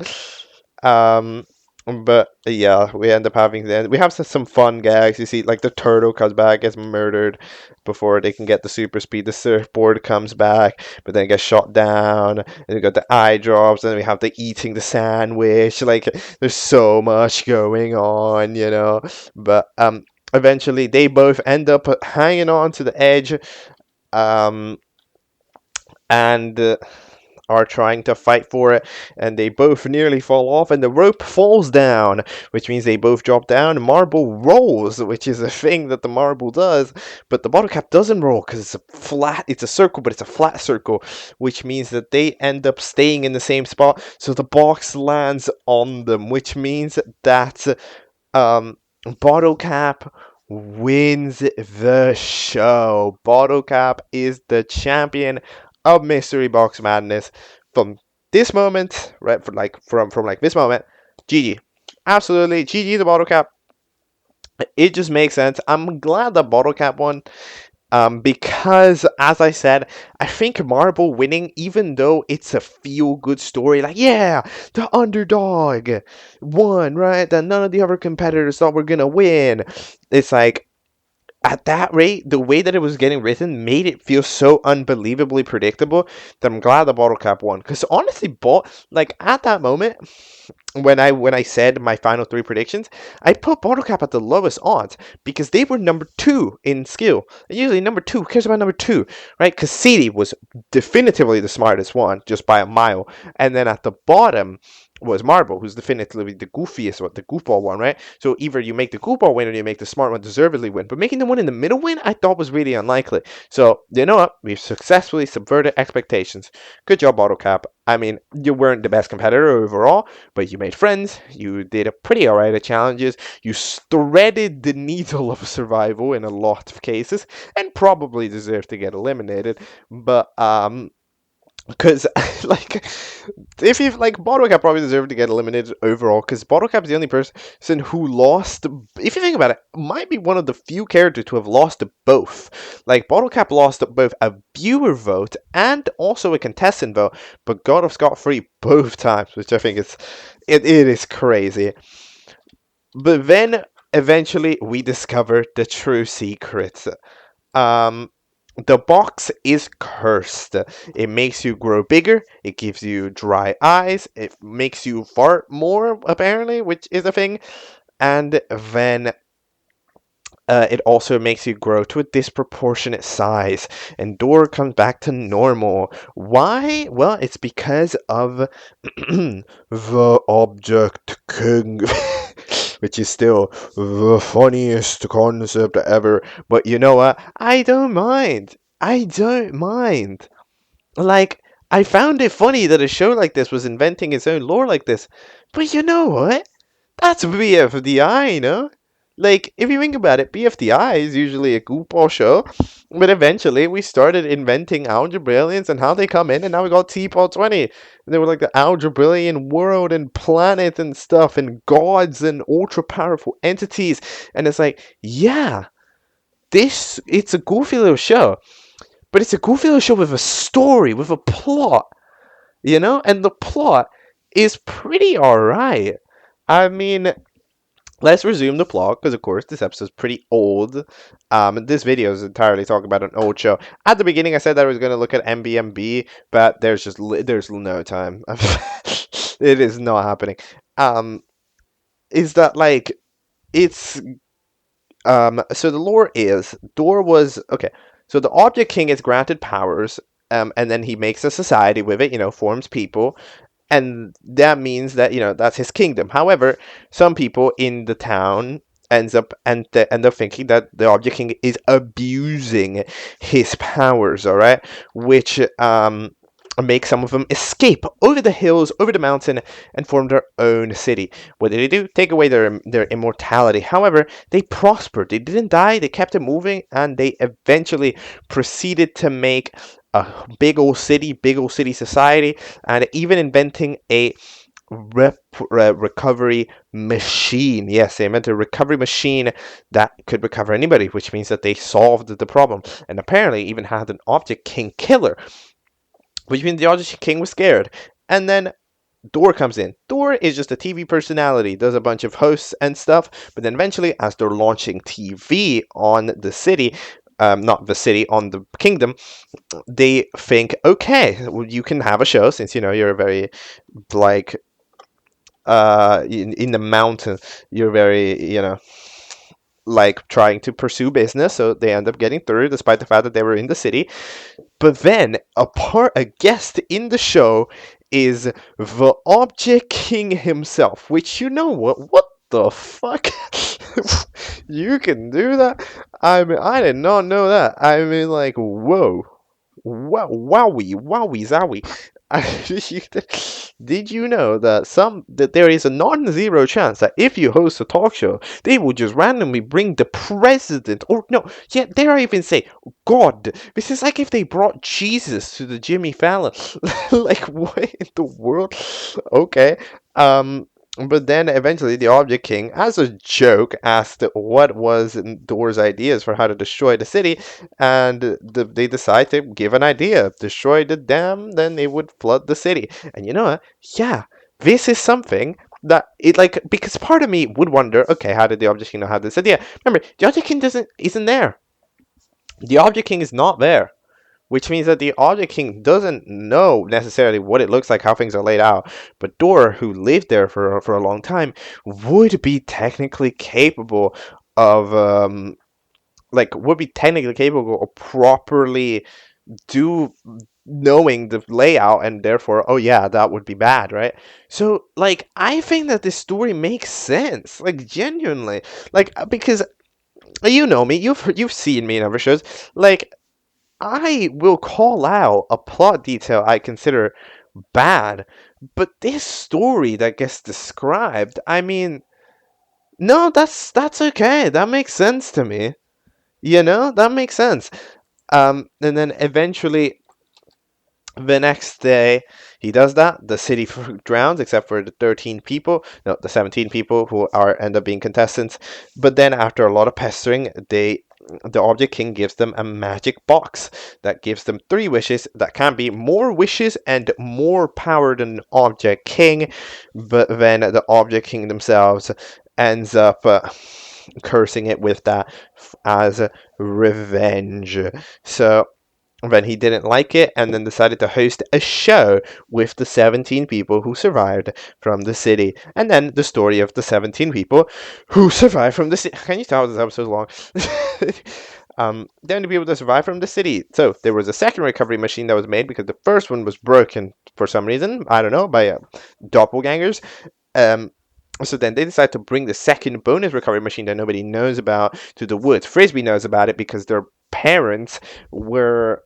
But yeah, we end up having we have some fun gags. You see, like, the turtle comes back, gets murdered before they can get the super speed. The surfboard comes back, but then gets shot down. And we got the eye drops, and then we have the eating the sandwich. Like, there's so much going on, But eventually they both end up hanging on to the edge, and are trying to fight for it, and they both nearly fall off, and the rope falls down, which means they both drop down. Marble rolls, which is a thing that the marble does, but the bottle cap doesn't roll because it's a circle, but it's a flat circle, which means that they end up staying in the same spot, so the box lands on them, which means that bottle cap wins the show. Bottle cap is the champion of Mystery Box Madness from this moment, right? From this moment, GG, absolutely GG the bottle cap. It just makes sense. I'm glad the bottle cap won, because, as I said, I think Marble winning, even though it's a feel-good story, like, yeah, the underdog won, right? That none of the other competitors thought were gonna win. It's like, at that rate, the way that it was getting written made it feel so unbelievably predictable that I'm glad the bottle cap won. Because honestly, at that moment, when I said my final 3 predictions, I put bottle cap at the lowest odds because they were number 2 in skill. And usually number 2, who cares about number 2, right? Because CD was definitively the smartest one, just by a mile. And then at the bottom was Marble, who's definitively the goofiest one, the goofball one, right? So either you make the goofball win or you make the smart one deservedly win. But making the one in the middle win, I thought was really unlikely. So you know what? We've successfully subverted expectations. Good job, Autocap. I mean, you weren't the best competitor overall, but you made friends. You did a pretty alright at challenges. You threaded the needle of survival in a lot of cases, and probably deserved to get eliminated. But because like if you like Bottlecap probably deserved to get eliminated overall because Bottlecap is the only person who lost. If you think about it, might be one of the few characters to have lost both. Like Bottlecap lost both a viewer vote and also a contestant vote, but got off scot free both times, which I think it is crazy. But then eventually we discovered the true secrets. Um, the box is cursed. It makes you grow bigger. It gives you dry eyes. It makes you fart more, apparently, which is a thing. And then it also makes you grow to a disproportionate size. And Door comes back to normal. Why? Well, it's because of the Object King. Which is still the funniest concept ever. But you know what? I don't mind. I don't mind. Like, I found it funny that a show like this was inventing its own lore like this. But you know what? That's BFDI, you know? Like, if you think about it, BFDI is usually a goofball show, but eventually we started inventing algebrailians and how they come in, and now we got T-Ball 20. And they were like the algebrailian world and planet and stuff, and gods and ultra powerful entities. And it's like, yeah, it's a goofy little show, but it's a goofy little show with a story, with a plot, you know? And the plot is pretty alright. I mean, let's resume the plot, because of course this episode's pretty old. This video is entirely talking about an old show. At the beginning, I said that I was going to look at MBMB, but there's no time. It is not happening. Is that like it's so the lore is Door was okay. So the Object King is granted powers, and then he makes a society with it. You know, forms people, and that means that that's his kingdom. However, some people in the town end up thinking that the Object King is abusing his powers. All right, which make some of them escape over the hills, over the mountain, and form their own city. What did they do? Take away their immortality. However, they prospered. They didn't die. They kept it moving, and they eventually proceeded to make a big old city society, and even inventing a recovery machine. Yes, they invented a recovery machine that could recover anybody, which means that they solved the problem, and apparently even had an Object King killer, which means the Object King was scared. And then Door comes in. Door is just a TV personality, does a bunch of hosts and stuff, but then eventually, as they're launching TV on the city, not the city, on the kingdom, they think, okay, well, you can have a show since you're a very like in the mountain, you're very like trying to pursue business, so they end up getting through despite the fact that they were in the city. But then a guest in the show is the Object King himself, which what the fuck? You can do that? I mean, I did not know that. I mean, like, whoa. Wow, wowie, zowie. Did you know that there is a non-zero chance that if you host a talk show, they will just randomly bring the president, or no, yeah, dare I even say God? This is like if they brought Jesus to the Jimmy Fallon. Like, what in the world? Okay. But then eventually the Object King, as a joke, asked what was Door's ideas for how to destroy the city, and they decide to give an idea: destroy the dam, then they would flood the city. And you know what? Yeah, this is something that because part of me would wonder, okay, how did the Object King know how this idea? Remember, the Object King isn't there. The Object King is not there, which means that the Object King doesn't know necessarily what it looks like, how things are laid out. But Door, who lived there for a long time, would be technically capable of properly do knowing the layout, and therefore, oh yeah, that would be bad, right? So like I think that this story makes sense, like genuinely, like because you know me, you've seen me in other shows, like I will call out a plot detail I consider bad, but this story that gets described, I mean, no, that's okay. That makes sense to me. You know, that makes sense. And then eventually the next day, he does that. The city drowns, except for the 13 people. No, the 17 people who are end up being contestants. But then, after a lot of pestering, the Object King gives them a magic box that gives them 3 wishes that can be more wishes and more power than Object King. But then the Object King themselves ends up cursing it with that as revenge. So then he didn't like it and then decided to host a show with the 17 people who survived from the city. And then the story of the 17 people who survived from the city. Can you tell this episode's long? Then the people that survived from the city. So there was a second recovery machine that was made because the first one was broken for some reason. I don't know, by doppelgangers. Um, so then they decide to bring the second bonus recovery machine that nobody knows about to the woods. Frisbee knows about it because their parents were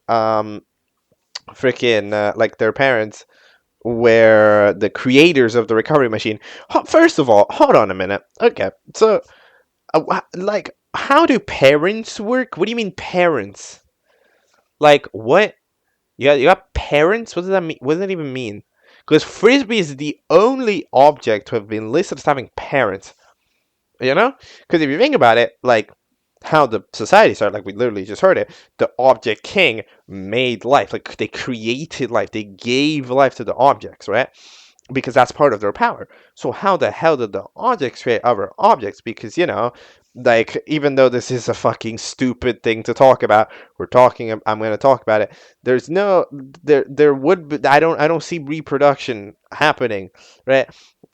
freaking like their parents were the creators of the recovery machine. First of all, hold on a minute. Okay, so like how do parents work? What do you mean parents? Like what? You got parents? What does that mean? What does that even mean? Because Frisbee is the only object to have been listed as having parents. You know? Because if you think about it, like how the society started, like we literally just heard it, the Object King made life. Like they created life. They gave life to the objects, right? Because that's part of their power. So how the hell did the objects create other objects? Because like even though this is a fucking stupid thing to talk about, I'm going to talk about it. There's no there would be, I don't see reproduction happening, right?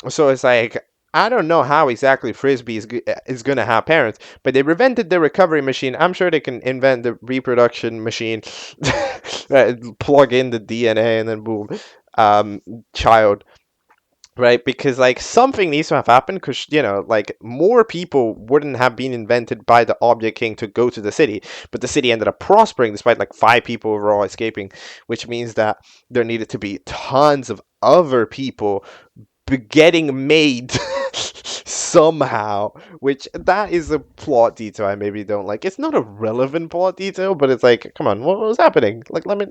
So it's like I don't know how exactly Frisbee is going to have parents, but they invented the recovery machine. I'm sure they can invent the reproduction machine, plug in the DNA, and then boom, child. Right, because like something needs to have happened, because like more people wouldn't have been invented by the Object King to go to the city, but the city ended up prospering despite like 5 people overall escaping, which means that there needed to be tons of other people getting made somehow, which that is a plot detail I maybe don't like. It's not a relevant plot detail, but it's like, come on, what was happening? Like, let me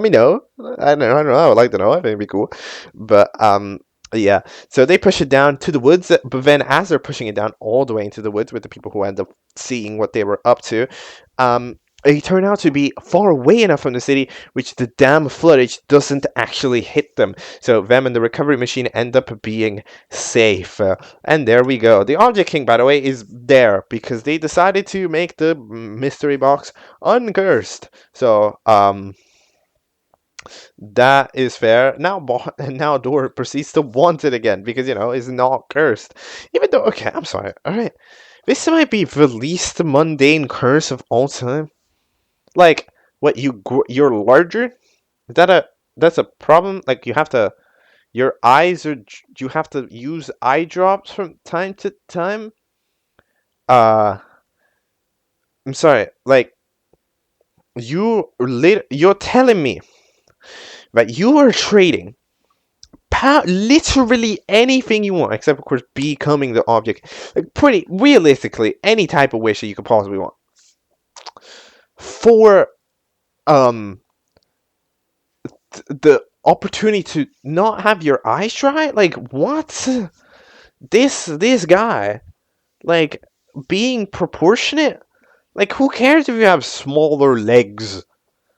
know. I don't know. I would like to know. I think it'd be cool, but yeah. So they push it down to the woods, but then as they're pushing it down all the way into the woods with the people who end up seeing what they were up to, it turned out to be far away enough from the city, which the damn floodage doesn't actually hit them. So them and the recovery machine end up being safe. And there we go. The Object King, by the way, is there because they decided to make the mystery box uncursed. So, that is fair. Now Dora proceeds to want it again because it's not cursed. Even though, okay, I'm sorry. All right, this might be the least mundane curse of all time. Like, what you're larger? Is that's a problem? Like your eyes are you have to use eye drops from time to time? Uh, I'm sorry. Like you're telling me that you are trading literally anything you want, except of course becoming the object. Like pretty realistically, any type of wish that you could possibly want for um the opportunity to not have your eyes dry. Like what? This guy, like being proportionate. Like who cares if you have smaller legs?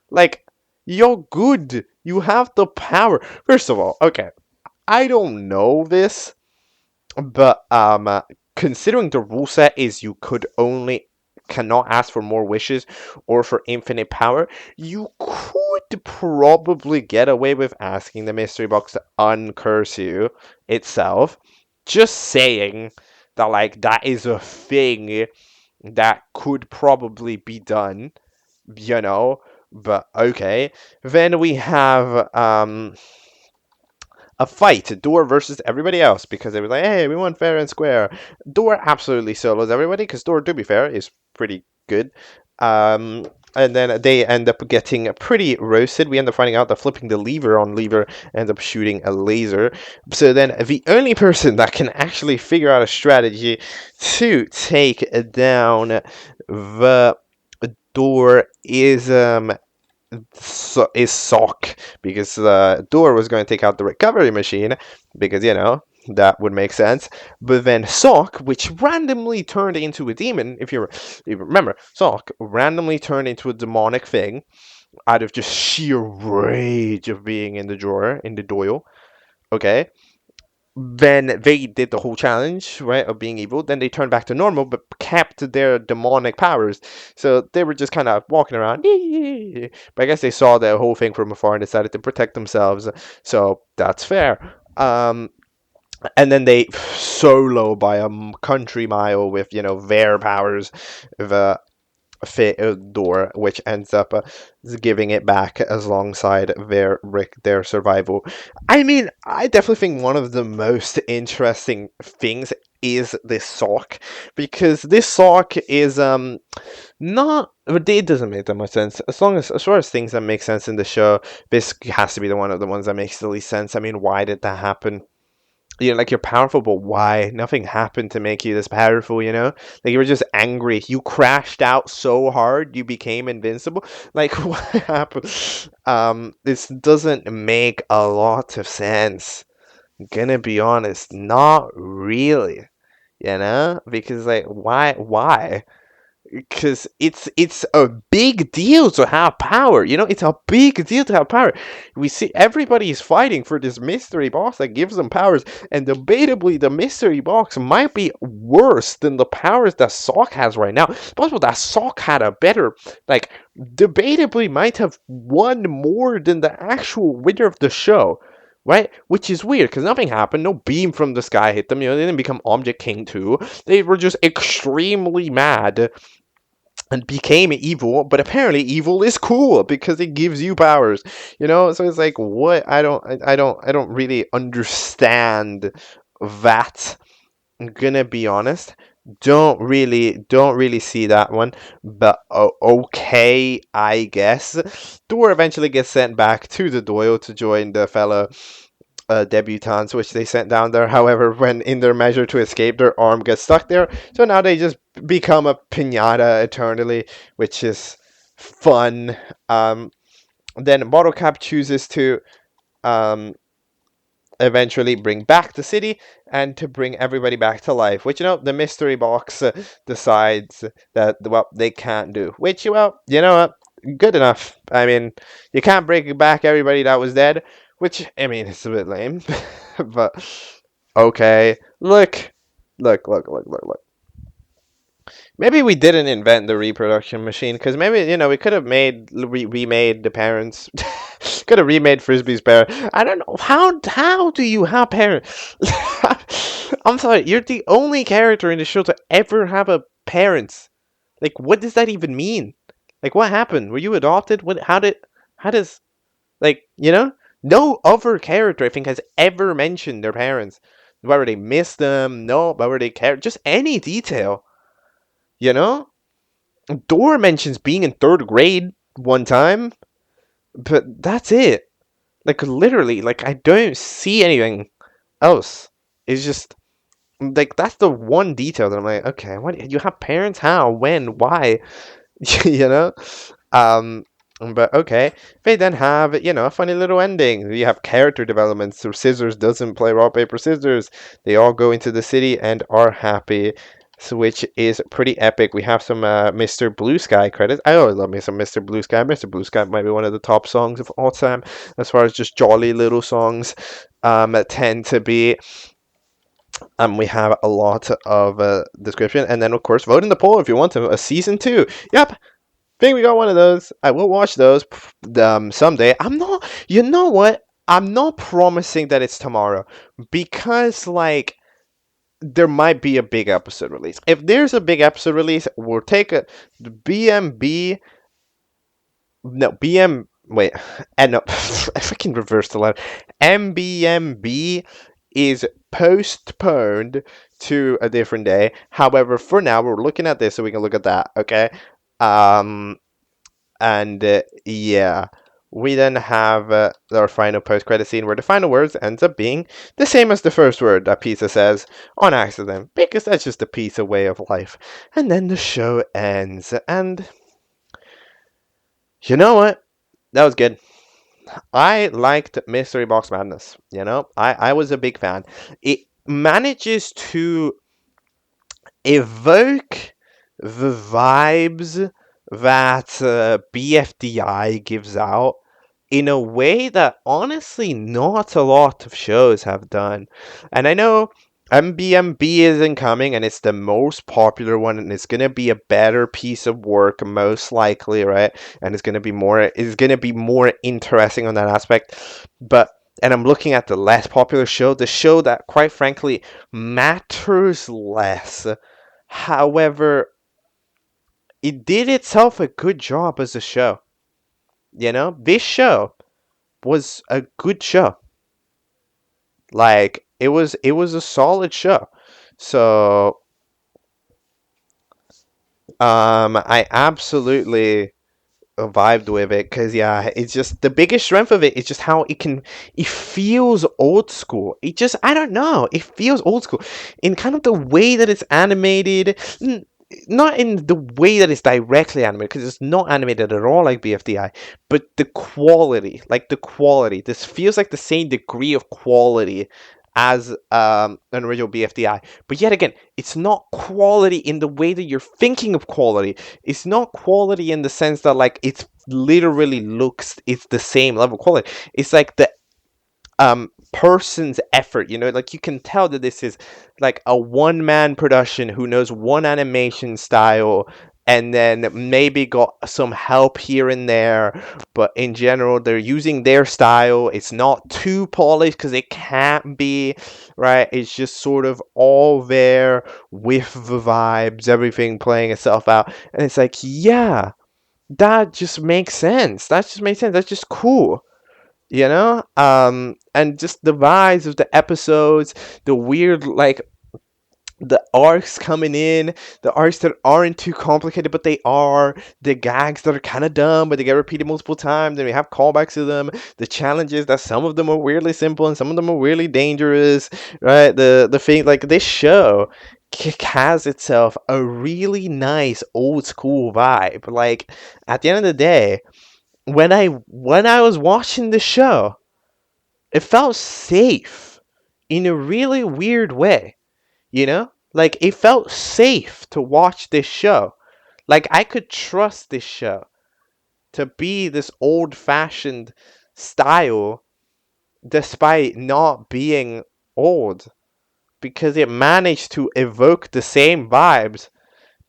Like you're good. You have the power. First of all, okay, I don't know this, but considering the rule set is you cannot ask for more wishes or for infinite power, you could probably get away with asking the mystery box to uncurse you itself. Just saying that, like, that is a thing that could probably be done, you know. But okay. Then we have a fight, Door versus everybody else, because they were like, hey, we want fair and square. Door absolutely solos everybody, because Door, to be fair, is pretty good. Um, and then they end up getting pretty roasted. We end up finding out that flipping the lever on lever ends up shooting a laser. So then the only person that can actually figure out a strategy to take down the Door is Sock, because Door was going to take out the recovery machine, because that would make sense. But then Sock, which randomly turned into a demon, if you remember, Sock randomly turned into a demonic thing out of just sheer rage of being in the drawer in the Doyle. Okay, then they did the whole challenge, right, of being evil. Then they turned back to normal, but kept their demonic powers. So they were just kind of walking around. But I guess they saw the whole thing from afar and decided to protect themselves. So that's fair. And then they solo by a country mile with their powers, the Door, which ends up giving it back as alongside their survival. I mean, I definitely think one of the most interesting things is this sock, because this sock is not, it doesn't make that much sense. As far as things that make sense in the show, this has to be the one of the ones that makes the least sense. I mean, why did that happen? Like, you're powerful, but why? Nothing happened to make you this powerful, Like, you were just angry. You crashed out so hard, you became invincible. Like, what happened? This doesn't make a lot of sense. I'm gonna be honest, not really, Because, like, why? Because it's a big deal to have power. It's a big deal to have power. We see everybody is fighting for this mystery box that gives them powers, and debatably the mystery box might be worse than the powers that Sock has right now. It's possible that Sock had a better, like, debatably might have won more than the actual winner of the show. Right? Which is weird, because nothing happened. No beam from the sky hit them. They didn't become Object King 2. They were just extremely mad and became evil, but apparently evil is cool because it gives you powers, so it's like, what? I don't really understand that. I'm gonna be honest, don't really see that one, but okay, I guess. Door eventually gets sent back to the Doyle to join the fellow debutantes, which they sent down there. However, when in their measure to escape, their arm gets stuck there. So now they just become a pinata eternally, which is fun. Then Bottlecap chooses to um, eventually bring back the city and to bring everybody back to life, which the mystery box decides that, well, they can't do, which, well, you know what, good enough. I mean, you can't bring back everybody that was dead, which, I mean, it's a bit lame. But okay, look, maybe we didn't invent the reproduction machine, because maybe we could have remade the parents. Could have remade Frisbee's parents. I don't know how do you have parents? I'm sorry, you're the only character in the show to ever have a parents. Like, what does that even mean? Like, what happened? Were you adopted? How does, like, no other character I think has ever mentioned their parents. Whether they miss them, no, whether they care, just any detail. You know? Door mentions being in third grade one time, but that's it. Like, literally, like, I don't see anything else. It's just, like, that's the one detail that I'm like, okay, what, you have parents? How? When? Why? you know? Um, but okay. They then have, a funny little ending. You have character development. So Scissors doesn't play rock, paper, scissors. They all go into the city and are happy. So, which is pretty epic. We have some Mr. Blue Sky credits. I always love me some Mr. Blue Sky. Mr. Blue Sky might be one of the top songs of all time as far as just jolly little songs tend to be. We have a lot of description, and then of course vote in the poll if you want to a season 2. Yep, think we got one of those. I will watch those someday. I'm not. You know what? I'm not promising that it's tomorrow, because, like, there might be a big episode release. If there's a big episode release, we'll take the BMB no, BM. Wait, and no, I fucking reversed the letter. MBMB is postponed to a different day. However, for now, we're looking at this so we can look at that. Okay. Um, and yeah, we then have our final post-credit scene where the final words ends up being the same as the first word that Pizza says on accident, because that's just a piece of way of life. And then the show ends, and you know what? That was good. I liked Mystery Box Madness. I was a big fan. It manages to evoke the vibes that BFDI gives out in a way that honestly not a lot of shows have done. And I know MBMB isn't coming and it's the most popular one and it's gonna be a better piece of work most likely, right? And it's gonna be more interesting on that aspect. But and I'm looking at the less popular show, the show that quite frankly matters less. However, it did itself a good job as a show. This show was a good show. Like it was a solid show. So I absolutely vibed with it because yeah, it's just the biggest strength of it is just how it feels old school. I don't know, it feels old school in kind of the way that it's animated. Not in the way that it's directly animated because it's not animated at all like BFDI, but the quality, this feels like the same degree of quality as an original BFDI. But yet again, it's not quality in the way that you're thinking of quality. It's not quality in the sense that like it's literally looks it's the same level of quality. It's like the person's effort, like you can tell that this is like a one-man production who knows one animation style and then maybe got some help here and there, but in general they're using their style. It's not too polished because it can't be, right? It's just sort of all there with the vibes, everything playing itself out, and it's like, yeah, that just makes sense. That's just cool. And just the vibes of the episodes, the weird, like, the arcs coming in, the arcs that aren't too complicated but they are, the gags that are kind of dumb but they get repeated multiple times, and we have callbacks to them, the challenges that some of them are weirdly simple and some of them are weirdly dangerous, right? The thing, like, this show has itself a really nice old school vibe. Like, at the end of the day, when I was watching the show, it felt safe in a really weird way, Like, it felt safe to watch this show. Like, I could trust this show to be this old-fashioned style despite not being old, because it managed to evoke the same vibes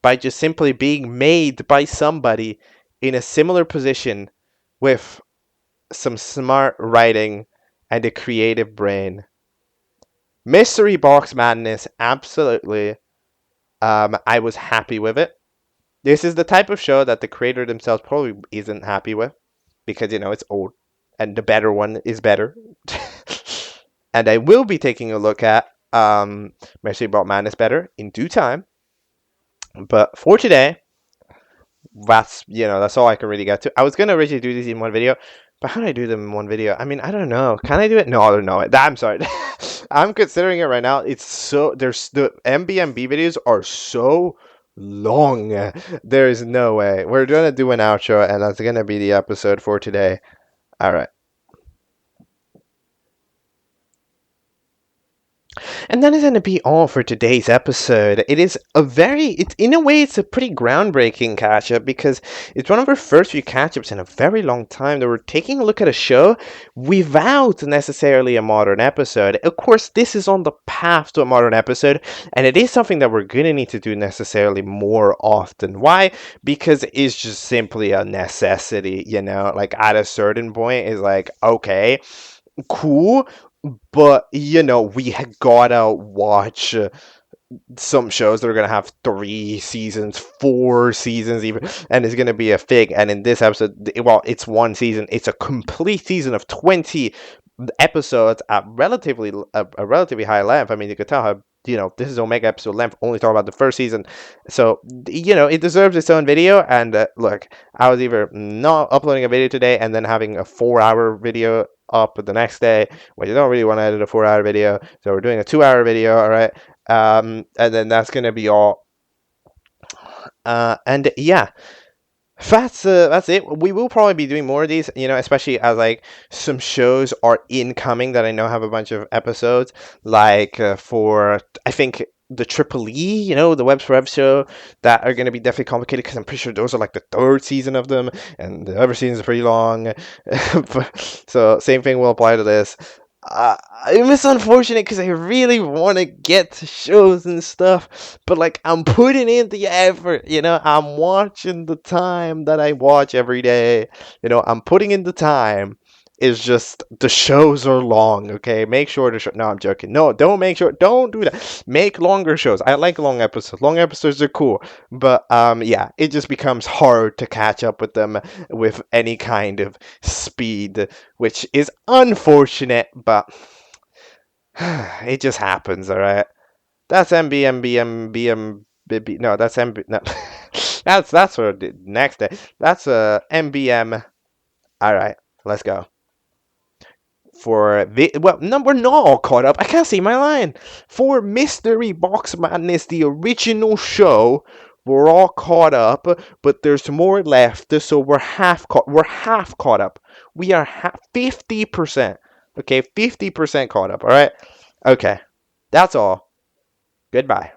by just simply being made by somebody in a similar position with some smart writing and a creative brain. Mystery Box Madness, absolutely. I was happy with it. This is the type of show that the creator themselves probably isn't happy with because, it's old and the better one is better. And I will be taking a look at Mystery Box Madness better in due time. But for today, that's all I can really get to. I was gonna originally do these in one video, but how do I do them in one video? I mean, I don't know. Can I do it? No, I don't know. I'm sorry. I'm considering it right now. There's the MBMB videos are so long. There is no way. We're gonna do an outro, and that's gonna be the episode for today. All right. And that is going to be all for today's episode. In a way, it's a pretty groundbreaking catch-up because it's one of our first few catch-ups in a very long time that we're taking a look at a show without necessarily a modern episode. Of course, this is on the path to a modern episode, and it is something that we're going to need to do necessarily more often. Why? Because it's just simply a necessity, Like, at a certain point, it's like, okay, cool, but we gotta watch some shows that are going to have 3 seasons, 4 seasons even, and it's going to be a fig. And in this episode, well, it's one season. It's a complete season of 20 episodes at a relatively high length. I mean, you could tell how, this is Omega episode length, only talking about the first season. So, it deserves its own video. And look, I was either not uploading a video today and then having a 4-hour video up the next day. Well, you don't really want to edit a 4-hour video, so we're doing a 2-hour video, all right? And then that's gonna be all. And yeah, that's it. We will probably be doing more of these, especially as like some shows are incoming that I know have a bunch of episodes. Like for I think the Triple E, the Webs for Web show, that are going to be definitely complicated because I'm pretty sure those are like the third season of them, and the other seasons are pretty long. So same thing will apply to this. It's unfortunate because I really want to get to shows and stuff, but like I'm putting in the effort, I'm watching the time that I watch every day, I'm putting in the time. It's just the shows are long, okay? Make sure to show. No, I'm joking. No, don't do that. Make longer shows. I like long episodes. Long episodes are cool, but yeah, it just becomes hard to catch up with them with any kind of speed, which is unfortunate, but it just happens, all right? That's MBMB. No, that's MB. No, that's for the next day. That's MBM. All right, let's go. No, we're not all caught up. I can't see my line. For Mystery Box Madness, the original show, we're all caught up, but there's more left, so we're half caught. We're half caught up. We are 50%. Okay, 50% caught up. All right. Okay, that's all. Goodbye.